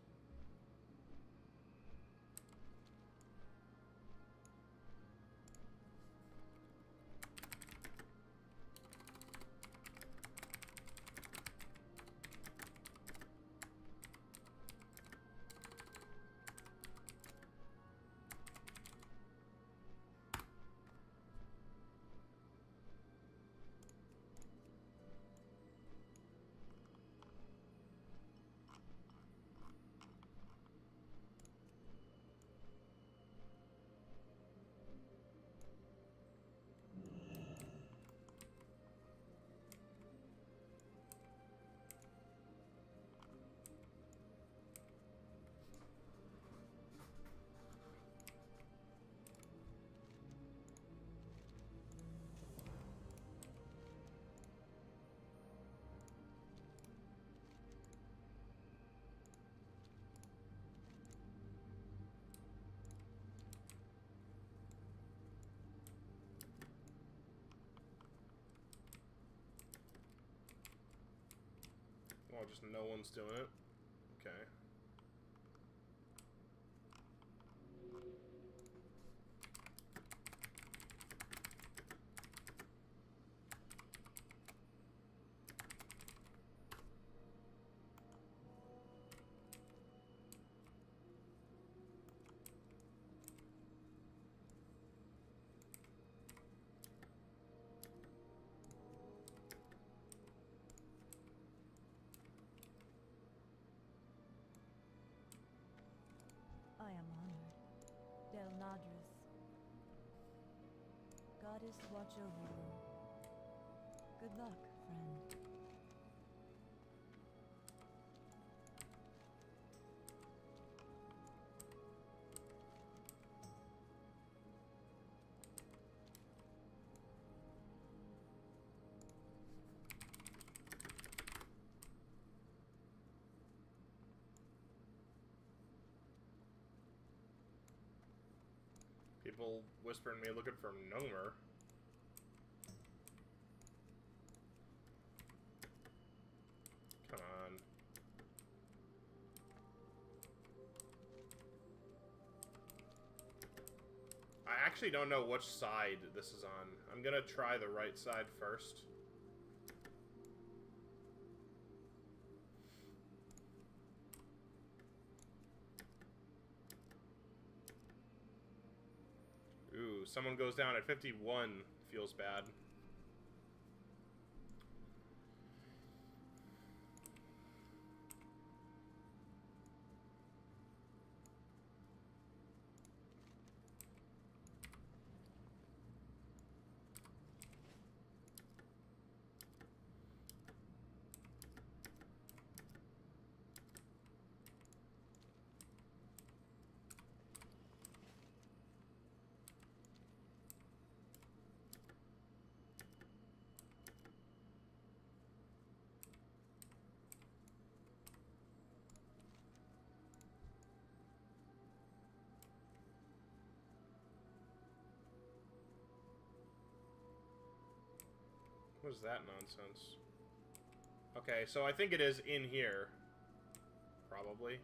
Oh, just no one's doing it. Okay. I am honored. Del Nadris. Goddess watch over you. Good luck, friend. People whispering me looking for Gnomer. Come on. I actually don't know which side this is on. I'm gonna try the right side first. Ooh, someone goes down at 51. Feels bad. What is that nonsense? Okay, so I think it is in here. Probably.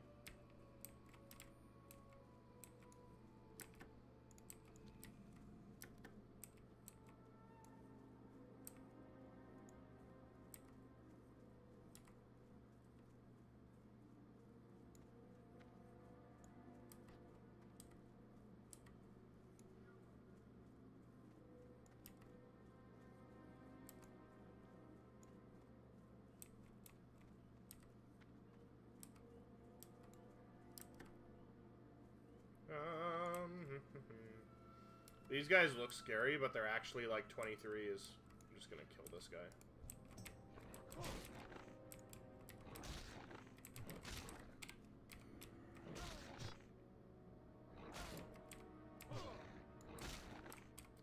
These guys look scary, but they're actually like 23s. I'm just gonna kill this guy.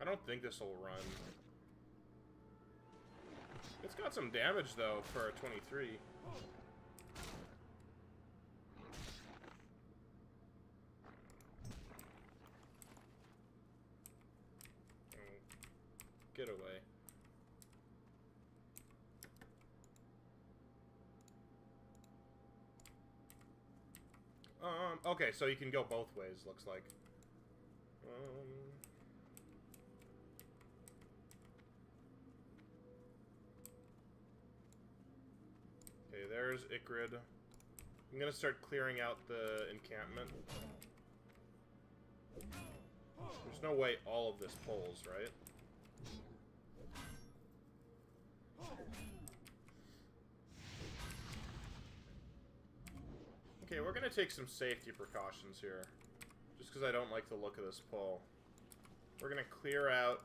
I don't think this will run. It's got some damage though for a 23. Get away. Okay, so you can go both ways, looks like. Okay, there's Ikrid. I'm gonna start clearing out the encampment. There's no way all of this pulls, right? Okay, we're gonna take some safety precautions here. Just because I don't like the look of this pull. We're gonna clear out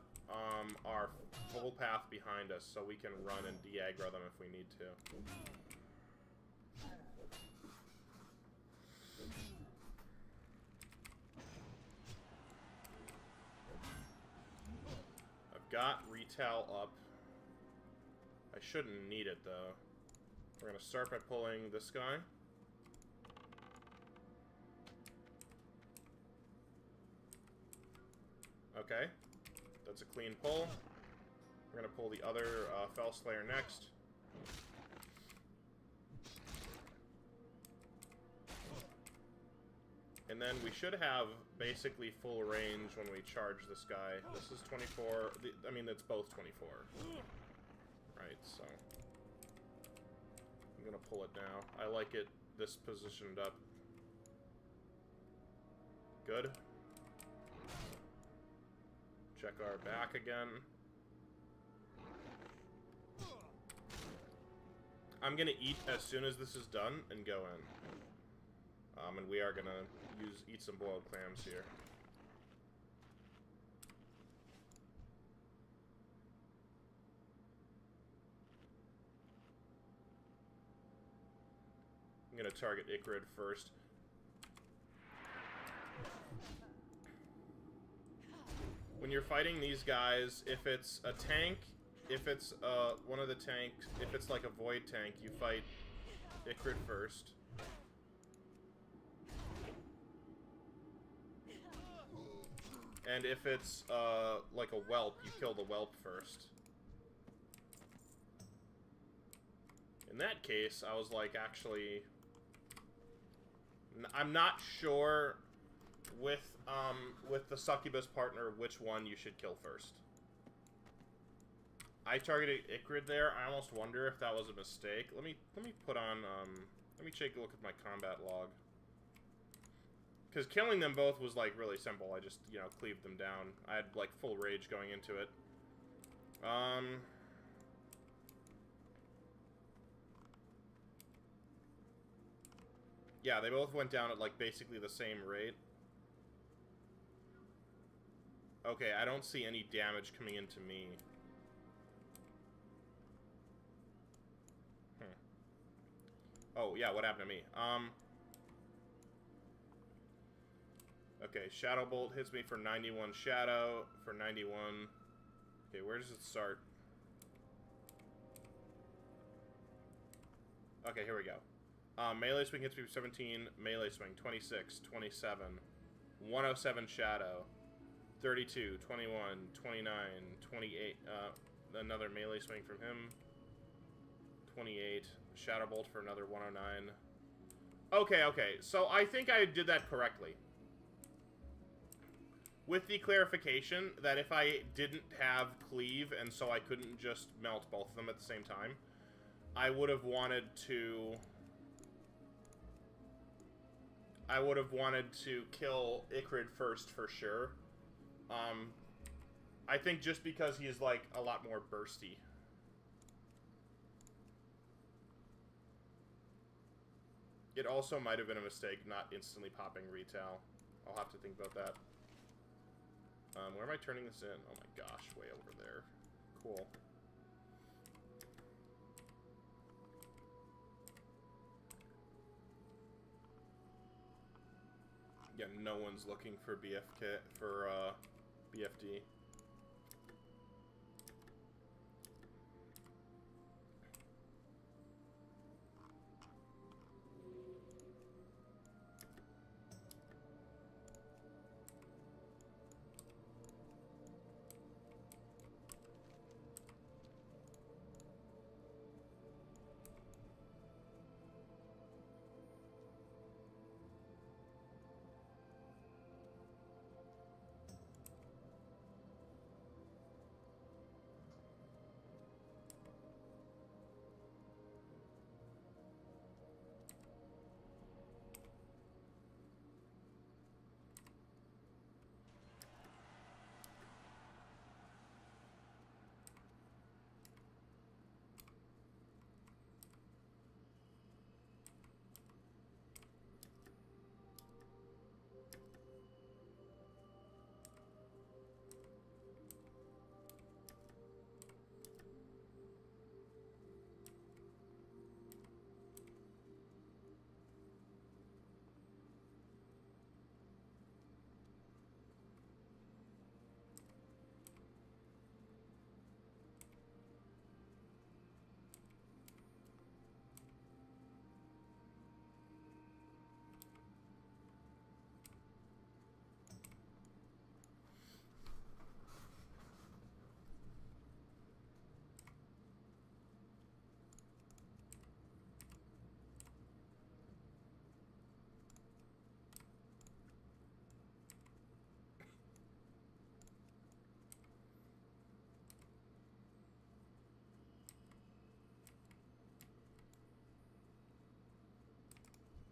our full path behind us so we can run and de-aggro them if we need to. I've got retail up. I shouldn't need it though. We're gonna start by pulling this guy. Okay, that's a clean pull. We're gonna pull the other Fellslayer next. And then we should have basically full range when we charge this guy. This is 24. I mean, it's both 24. Right, so I'm gonna pull it now. I like it this positioned up. Good. Check our back again. I'm gonna eat as soon as this is done and go in. And we are gonna eat some boiled clams here. I'm gonna target Ikrid first. When you're fighting these guys, if it's a tank, if it's one of the tanks, if it's like a void tank, you fight Ikrid first. And if it's like a whelp, you kill the whelp first. In that case, I was like, actually, I'm not sure with the succubus partner which one you should kill first. I targeted Ikrid there. I almost wonder if that was a mistake. Let me put on let me take a look at my combat log. Because killing them both was like really simple. I just, you know, cleaved them down. I had like full rage going into it. Yeah, they both went down at like basically the same rate. Okay, I don't see any damage coming into me. Oh, yeah, what happened to me? Okay, Shadow Bolt hits me for 91 Shadow, for 91. Okay, where does it start? Okay, here we go. Melee swing hits me for 17, melee swing 26, 27, 107 Shadow, 32, 21, 29, 28, another melee swing from him. 28. Shadow Bolt for another 109. Okay, okay. So I think I did that correctly. With the clarification that if I didn't have Cleave and so I couldn't just melt both of them at the same time, I would have wanted to... kill Ikrid first for sure. I think just because he is, like, a lot more bursty. It also might have been a mistake not instantly popping retail. I'll have to think about that. Where am I turning this in? Oh my gosh, way over there. Cool. Yeah, no one's looking for BFD.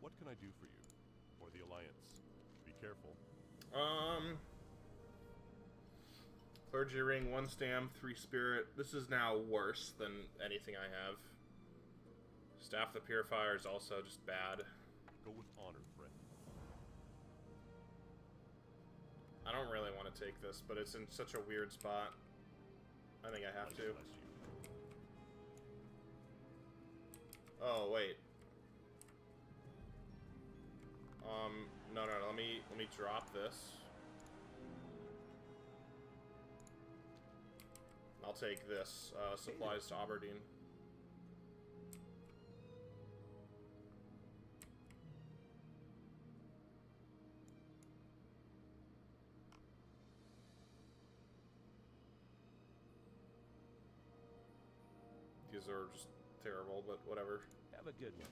What can I do for you? Or the Alliance? Be careful. Clergy Ring, 1 Stam, 3 Spirit. This is now worse than anything I have. Staff the Purifier is also just bad. Go with honor, friend. I don't really want to take this, but it's in such a weird spot. I think I have to. Bless you. Oh, wait. No, let me drop this. I'll take this, supplies to Aberdeen. These are just terrible, but whatever. Have a good one.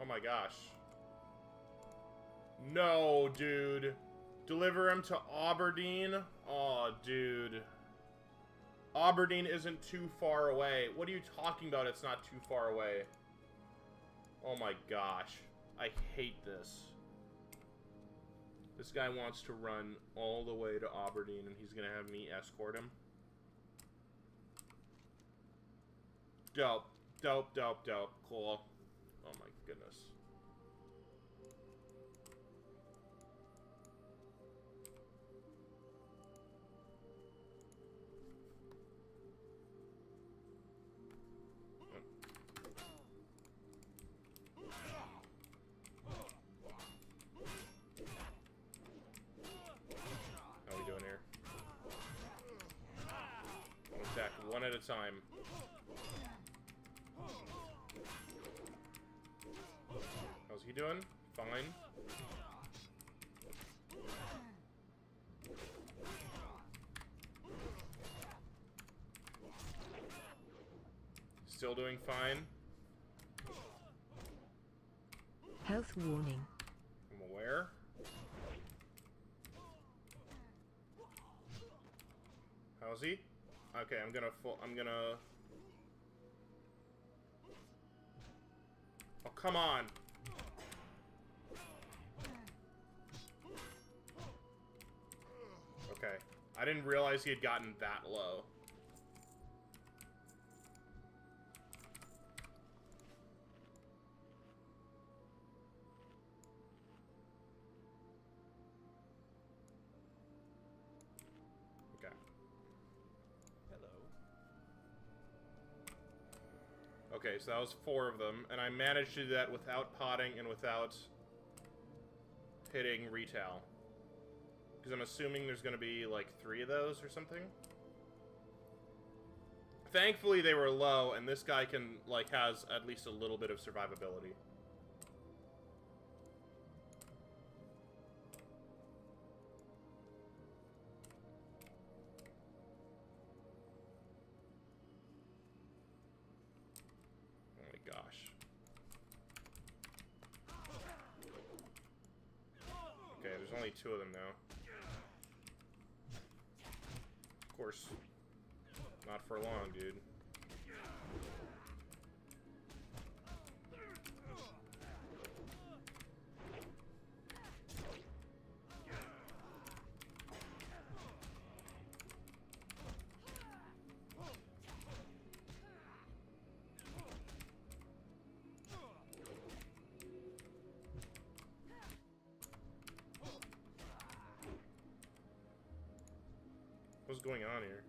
Oh my gosh. No, dude. Deliver him to Aberdeen? Oh, dude. Aberdeen isn't too far away. What are you talking about? It's not too far away. Oh my gosh. I hate this. This guy wants to run all the way to Aberdeen and he's gonna have me escort him. Dope. Dope, dope, dope. Cool. Oh my goodness. How we doing at a time. How's he doing? Fine. Still doing fine. Health warning. I'm aware. How's he? Okay, I'm gonna. Oh, come on. Okay. I didn't realize he had gotten that low. Okay. Hello. Okay, so that was 4 of them, and I managed to do that without potting and without hitting retail. Because I'm assuming there's going to be, like, 3 of those or something. Thankfully, they were low, and this guy can, like, has at least a little bit of survivability. Oh my gosh. Okay, there's only 2 of them now. Of course, not for long, dude. What's going on here?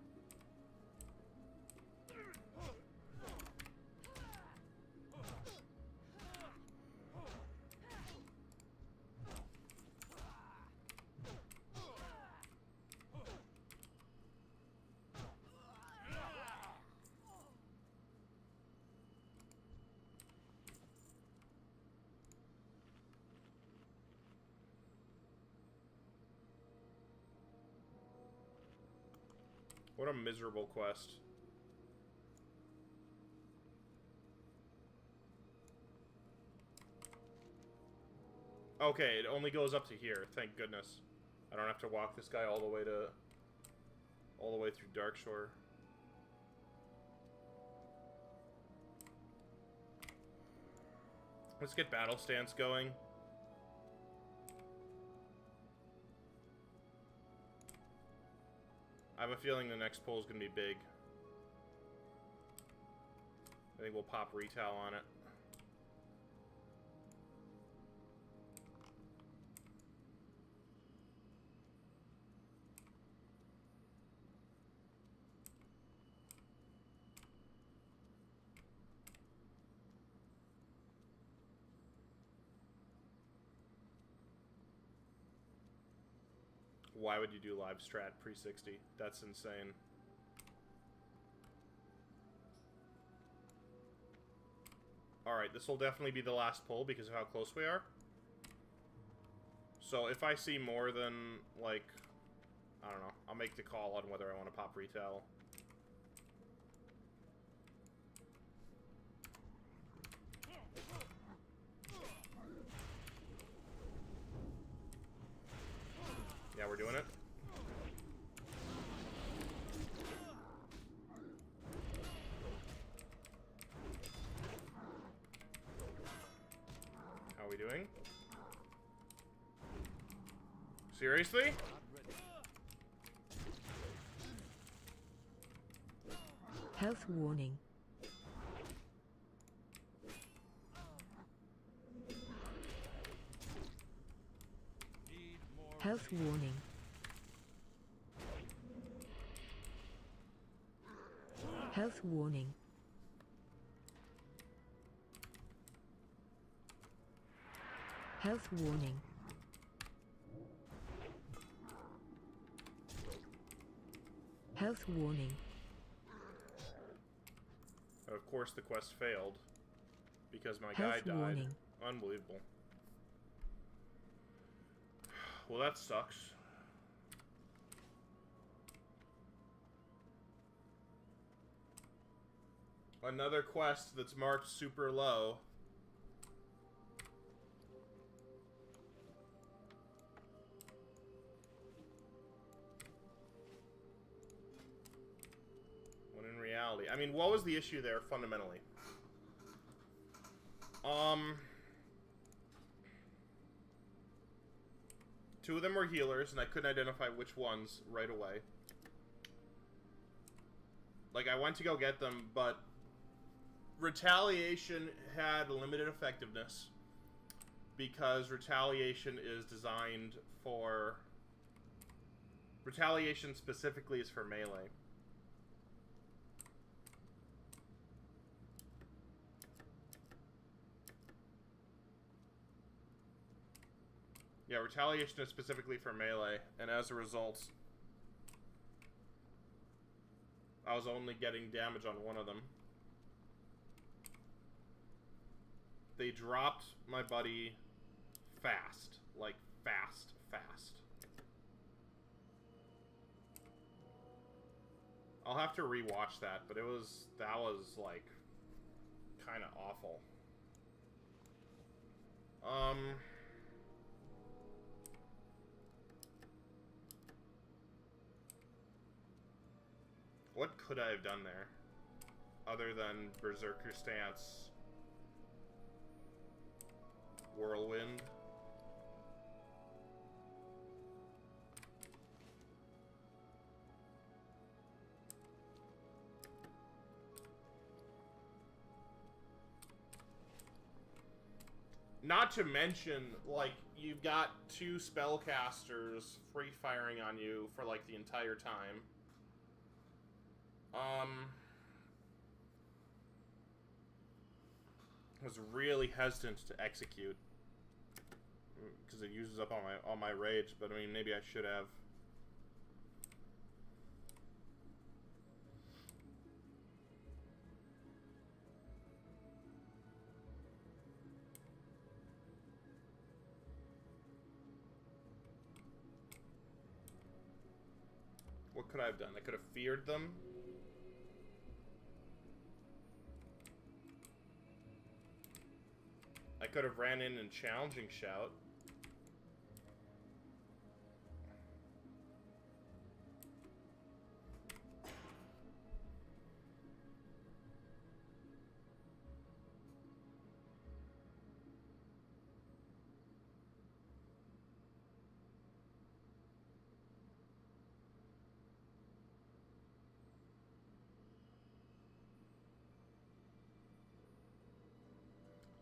What a miserable quest. Okay, it only goes up to here. Thank goodness. I don't have to walk this guy all the way through Darkshore. Let's get battle stance going. I have a feeling the next pull is going to be big. I think we'll pop retail on it. Why would you do live strat pre-60? That's insane. Alright, this will definitely be the last pull because of how close we are. So if I see more than, like, I don't know, I'll make the call on whether I want to pop retail. Yeah, we're doing it. How are we doing? Seriously? Health warning. Health warning. Health warning. Health warning. Health warning. of course the quest failed. Because my Health guy died. warning. Unbelievable. Well, that sucks. Another quest that's marked super low. When in reality, I mean, what was the issue there fundamentally? Two of them were healers, and I couldn't identify which ones right away. Like, I went to go get them, but retaliation had limited effectiveness because retaliation is designed for... Retaliation specifically is for melee. Yeah, retaliation is specifically for melee, and as a result, I was only getting damage on one of them. They dropped my buddy fast. Like, fast. I'll have to rewatch that, but that was, like, kind of awful. What could I have done there? Other than Berserker Stance, Whirlwind. Not to mention, like, you've got two spellcasters free firing on you for, like, the entire time. I was really hesitant to execute because it uses up all my rage, but I mean, maybe I should have. What could I have done? I could have feared them. I could have ran in and challenging shout.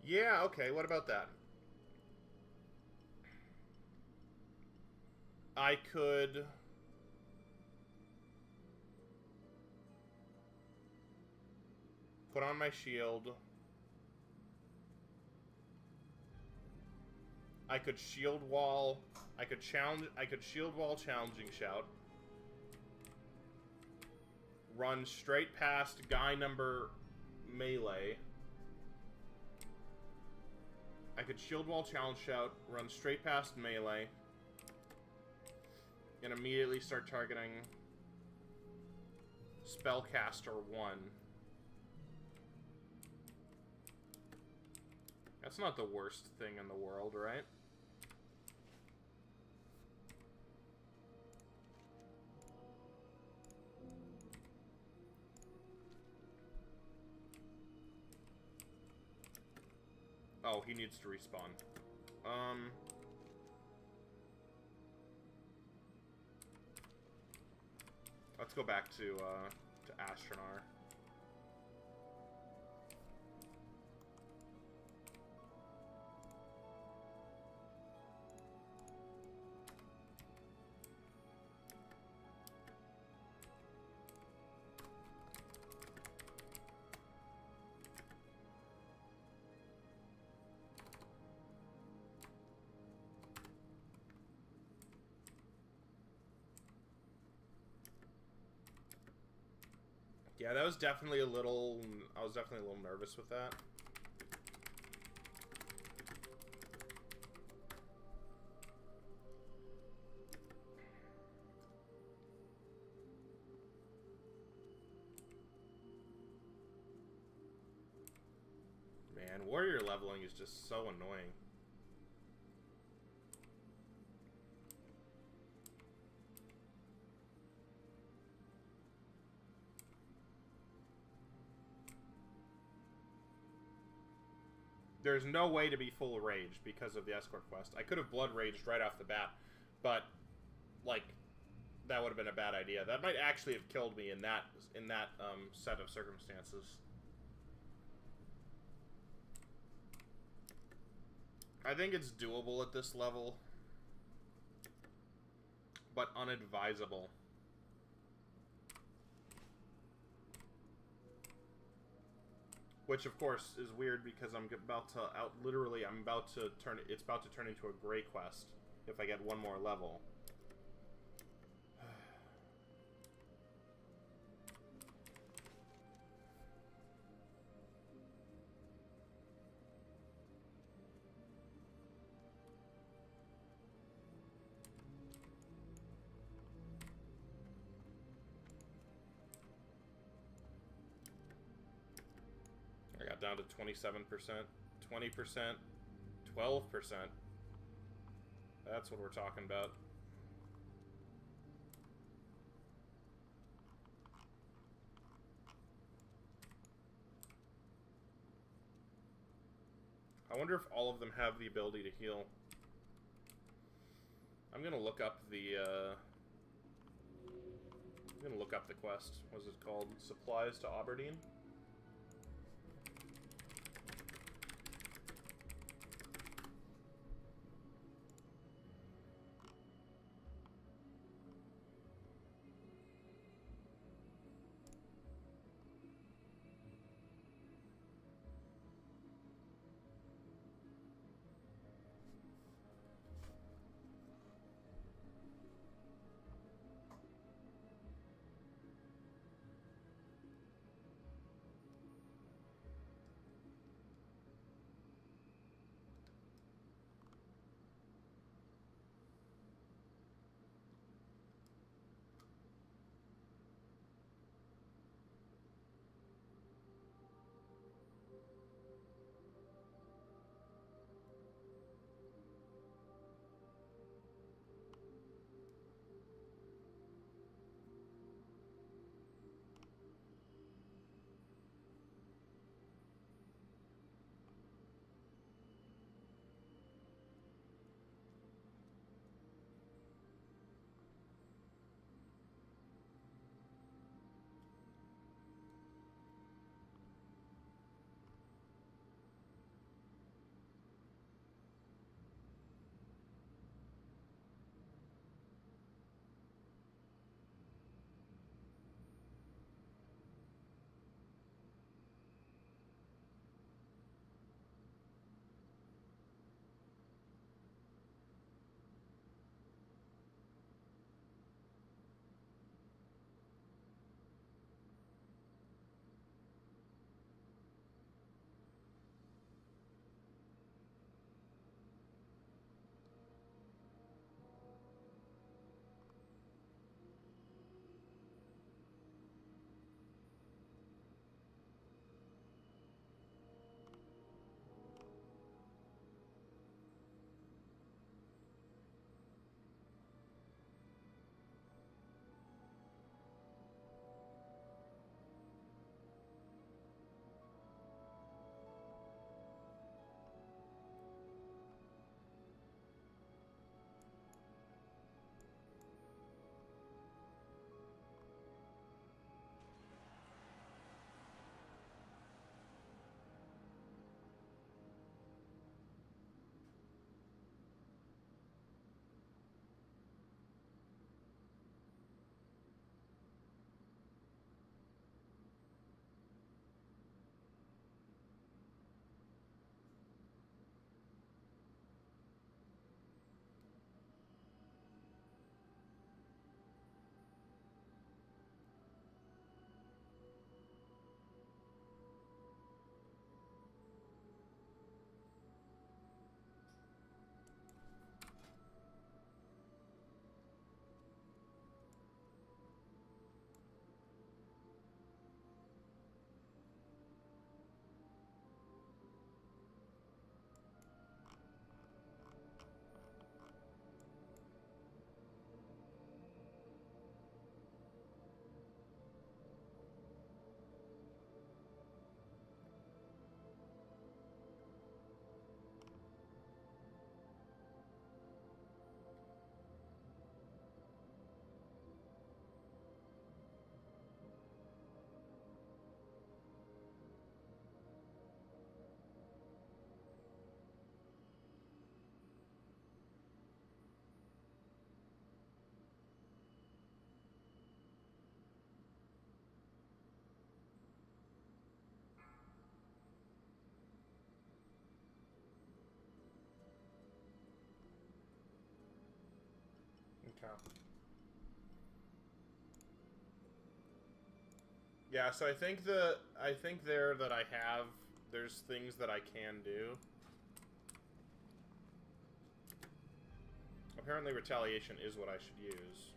Yeah, okay, what about that? I could... put on my shield. I could shield wall. I could shield wall challenging shout. Run straight past guy number melee. I could shield wall challenge shout, run straight past melee, and immediately start targeting spellcaster 1. That's not the worst thing in the world, right? Oh, he needs to respawn. Let's go back to Astronar. Yeah, that was definitely a little... I was definitely a little nervous with that. Man, warrior leveling is just so annoying. There's no way to be full rage because of the escort quest. I could have blood raged right off the bat, but like that would have been a bad idea. That might actually have killed me in that set of circumstances. I think it's doable at this level, but unadvisable. Which, of course, is weird because I'm about to I'm about to turn. It's about to turn into a gray quest if I get one more level. I got down to 27%, 20%, 12%. That's what we're talking about. I wonder if all of them have the ability to heal. I'm gonna look up the quest. What's it called? Supplies to Aberdeen? Okay. Yeah, so I think there that I have, there's things that I can do. Apparently retaliation is what I should use.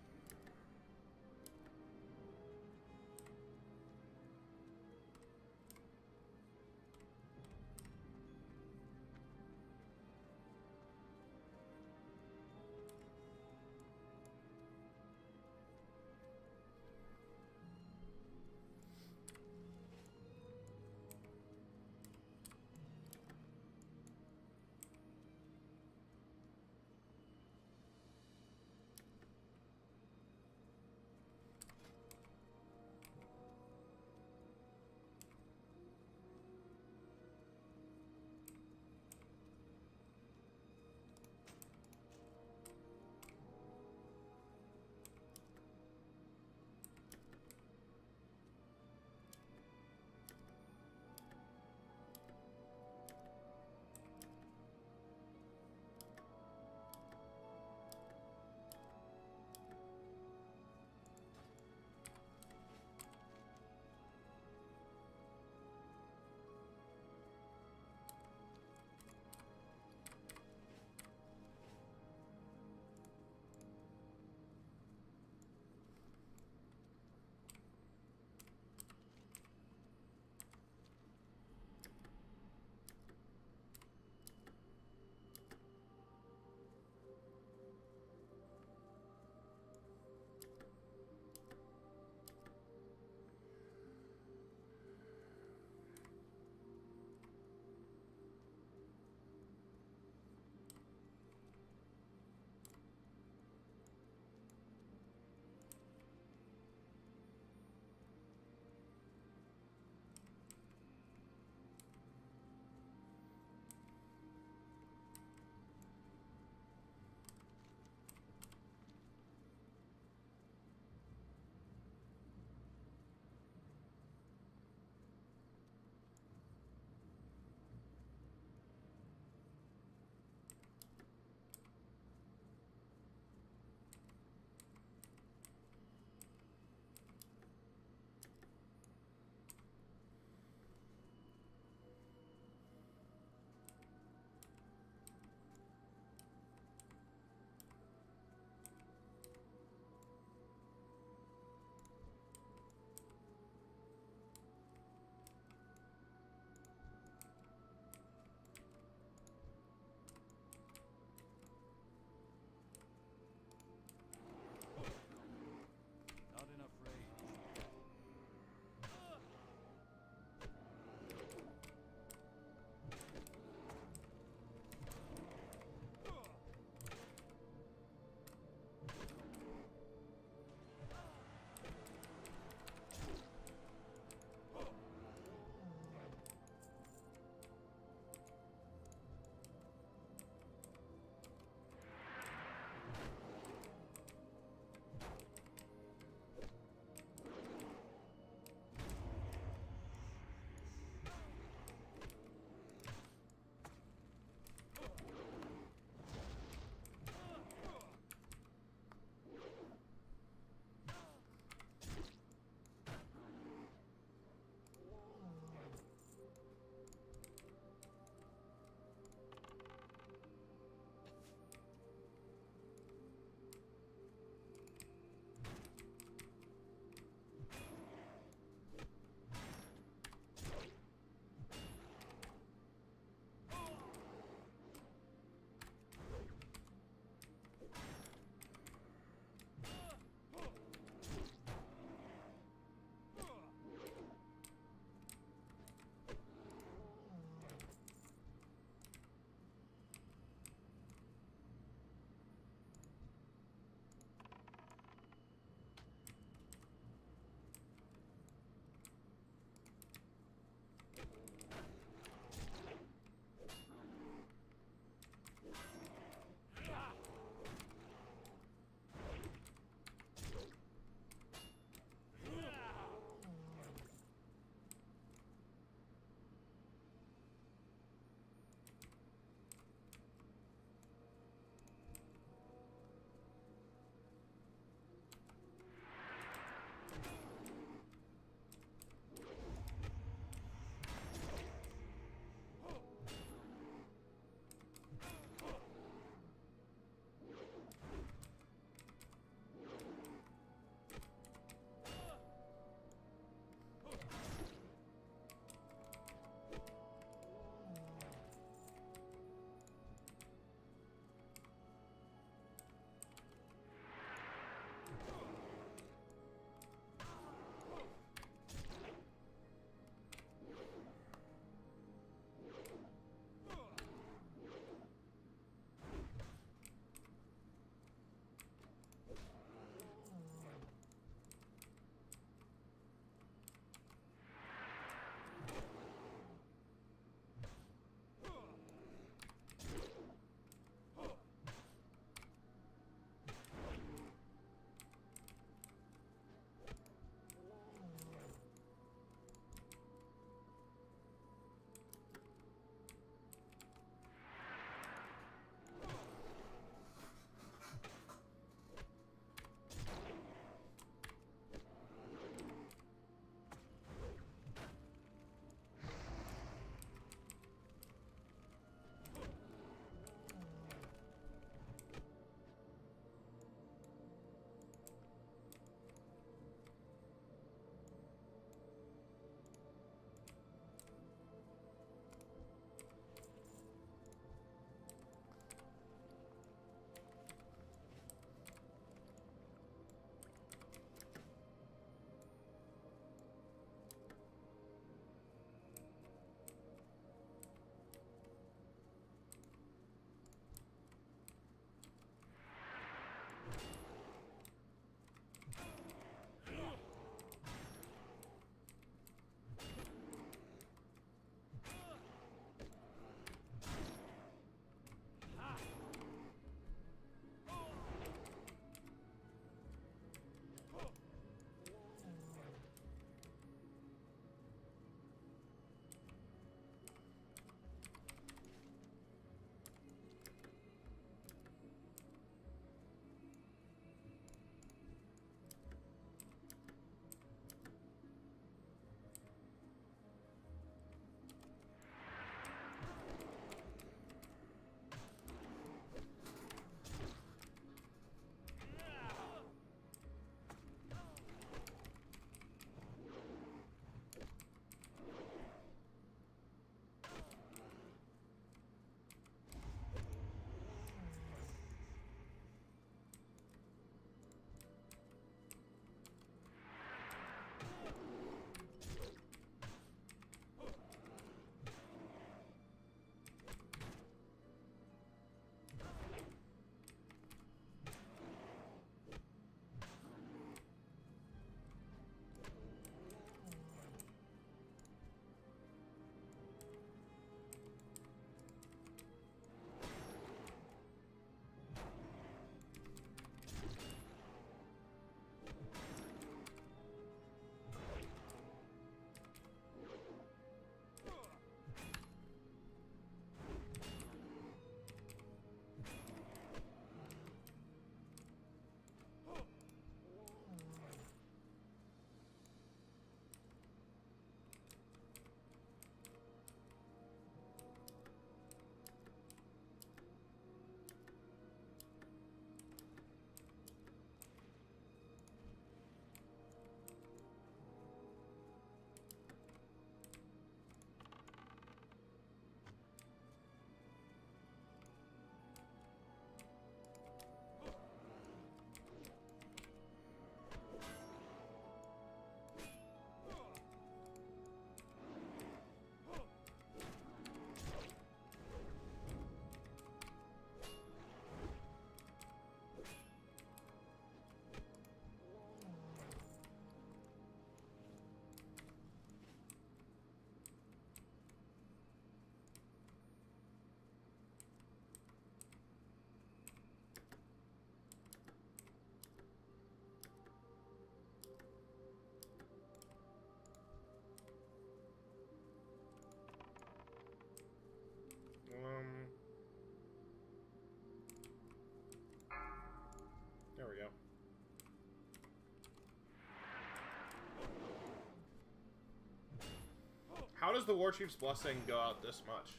does the War Chief's Blessing go out this much?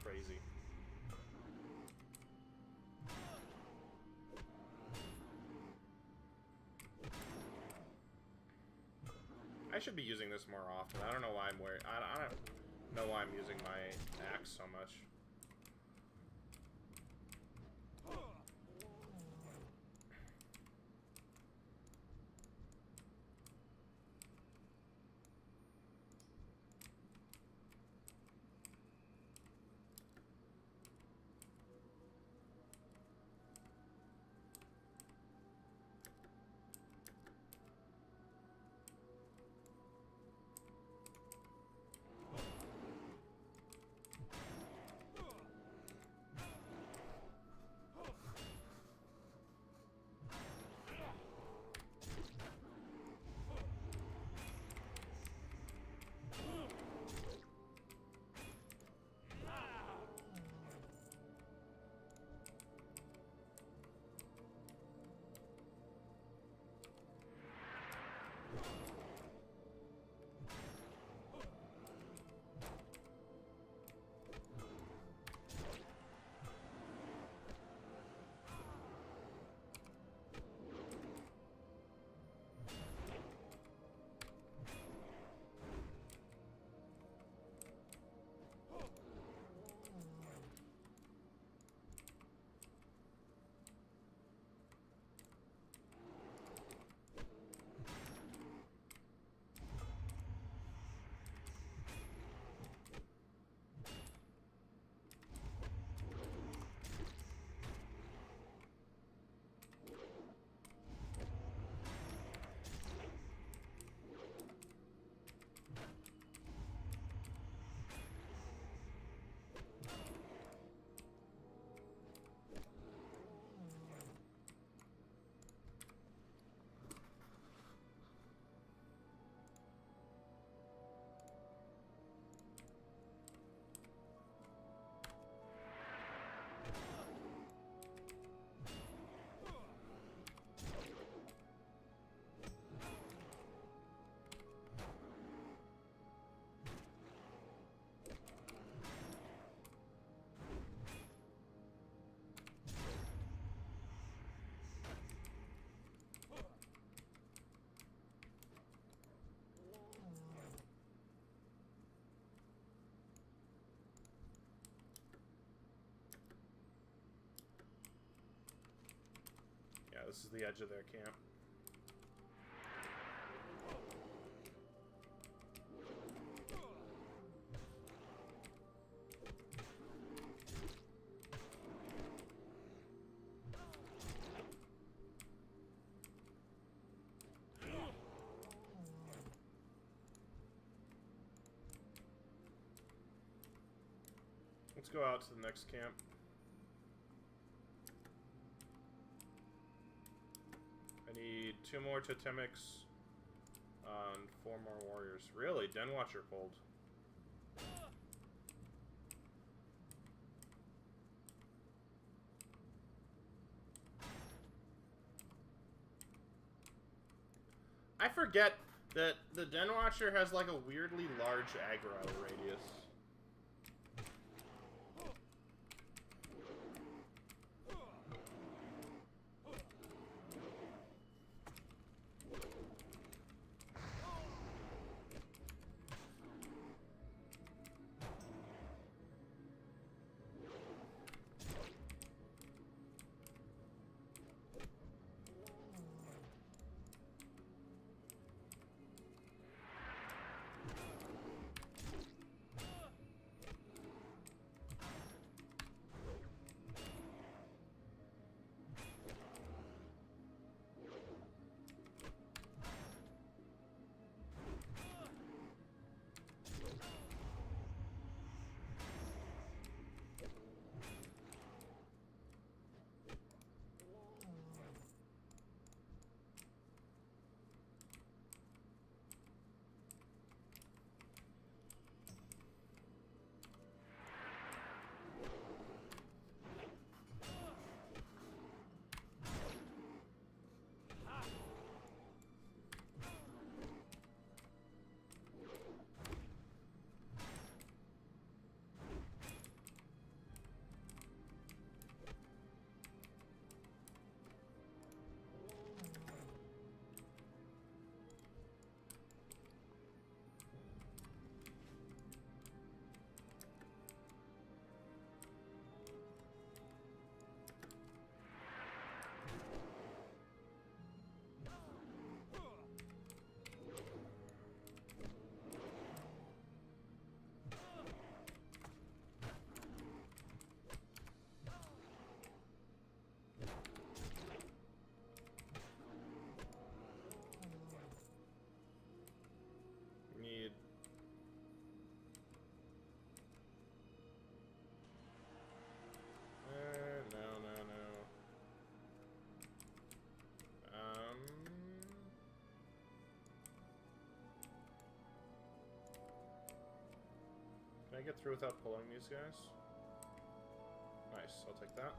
Crazy. I should be using this more often. I don't know why I'm wearing. I don't know why I'm using my axe so much. Yeah, this is the edge of their camp. Let's go out to the next camp. I need 2 more totemics and 4 more warriors. Really? Den Watcher pulled. I forget that the Den Watcher has like a weirdly large aggro radius. I get through without pulling these guys? Nice, I'll take that.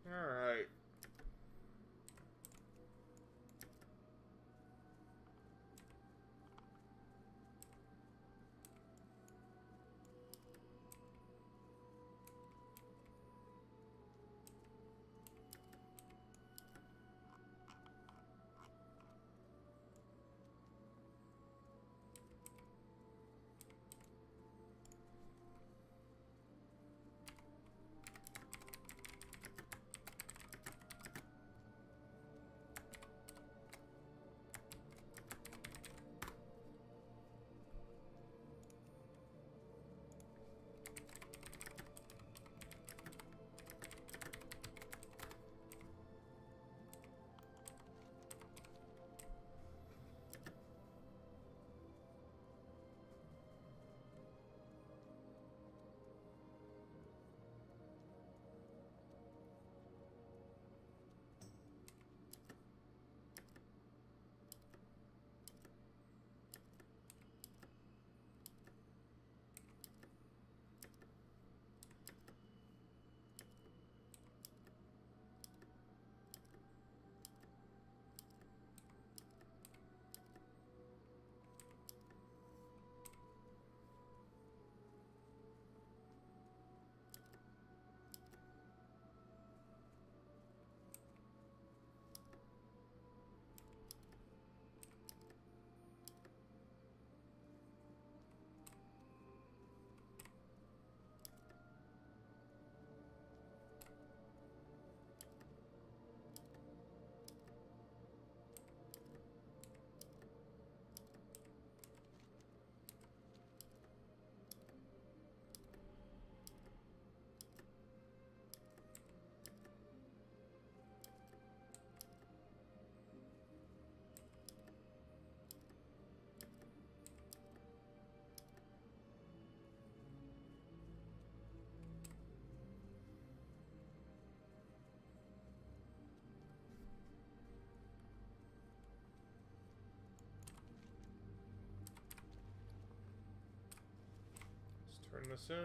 Alright. Turn this in.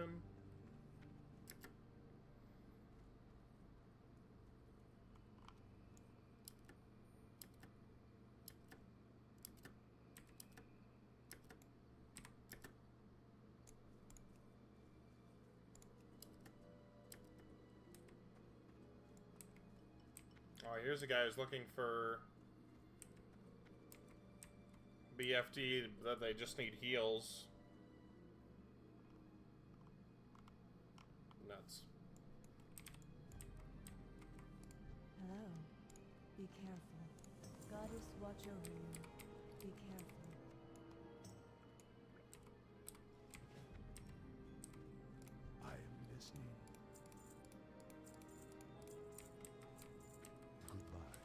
Oh, here's a guy who's looking for BFD, that they just need heals. Nuts. Hello. Be careful. Goddess watch over you. Be careful. I am listening. Goodbye.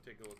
Take a look.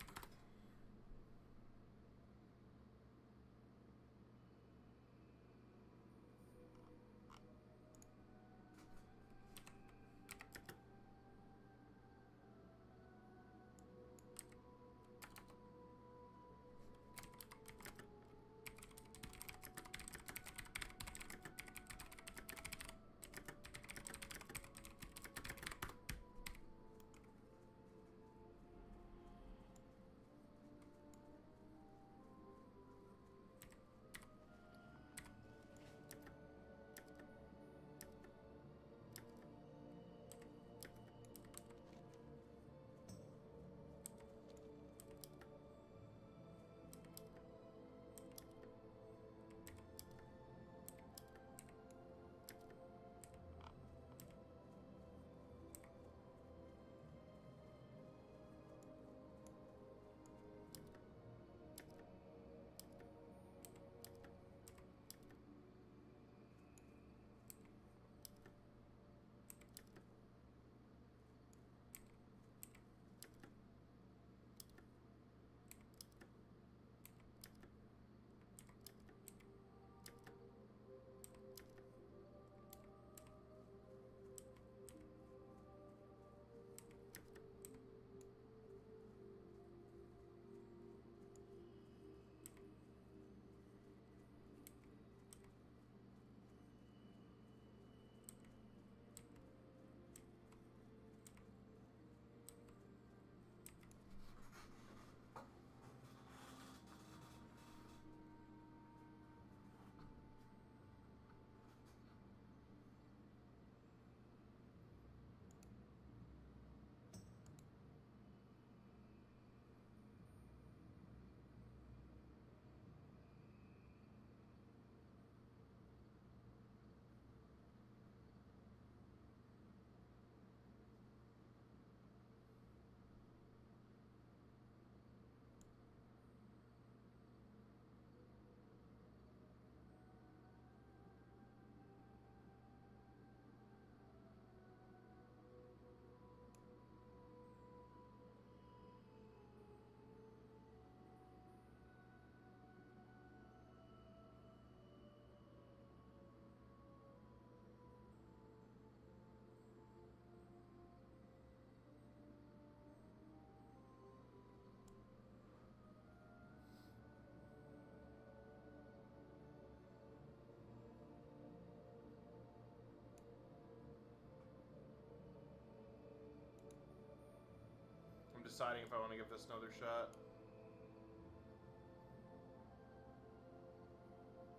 Deciding if I want to give this another shot.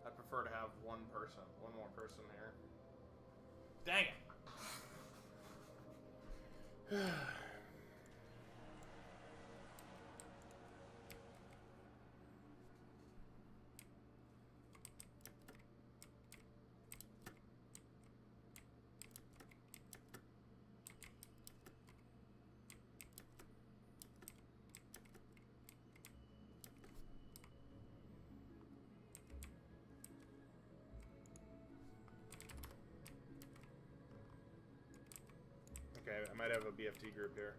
I prefer to have one more person here. Dang it! Okay, I might have a BFT group here.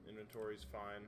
Inventory's fine.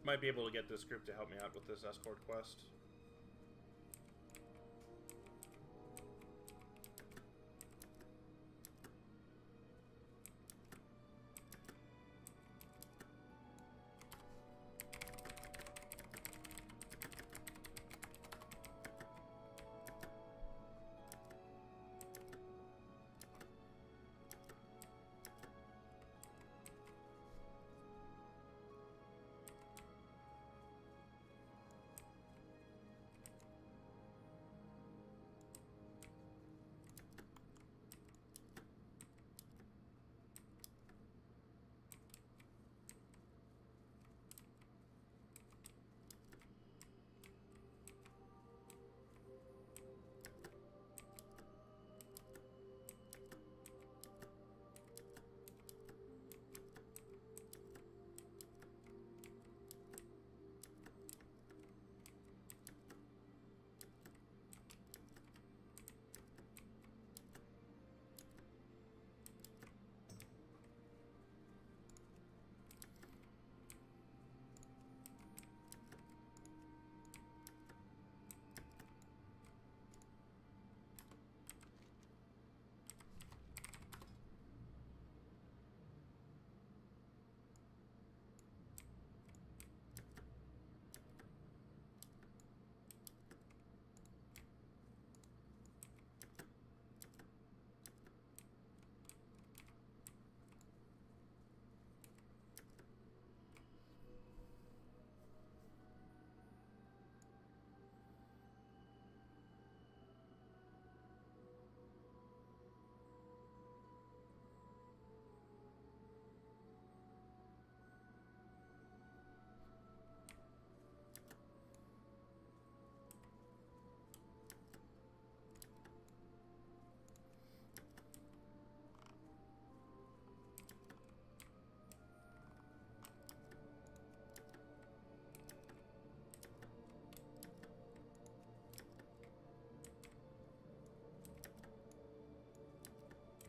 Might be able to get this group to help me out with this escort quest.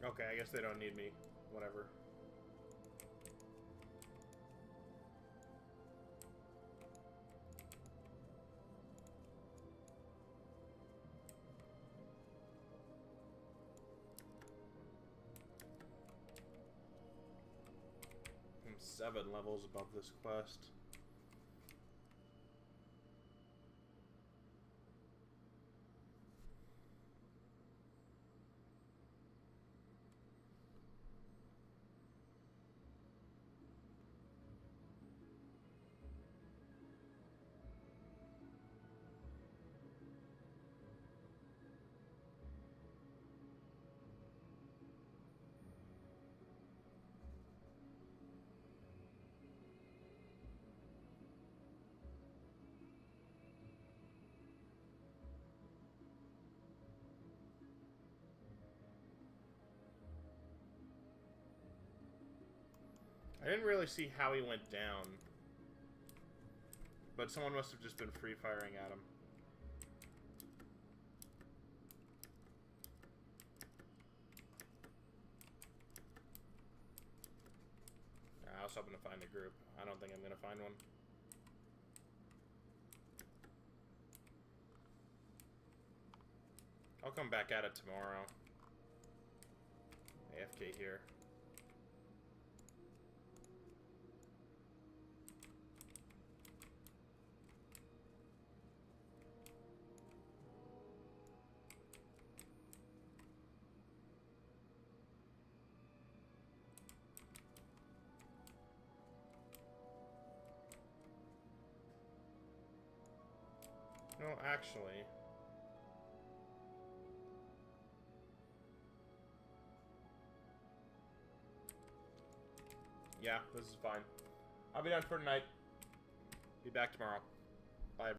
Okay, I guess they don't need me. Whatever. I'm 7 levels above this quest. I didn't really see how he went down, but someone must have just been free firing at him. I was hoping to find a group. I don't think I'm gonna find one. I'll come back at it tomorrow. AFK here. No, actually. Yeah, this is fine. I'll be done for tonight. Be back tomorrow.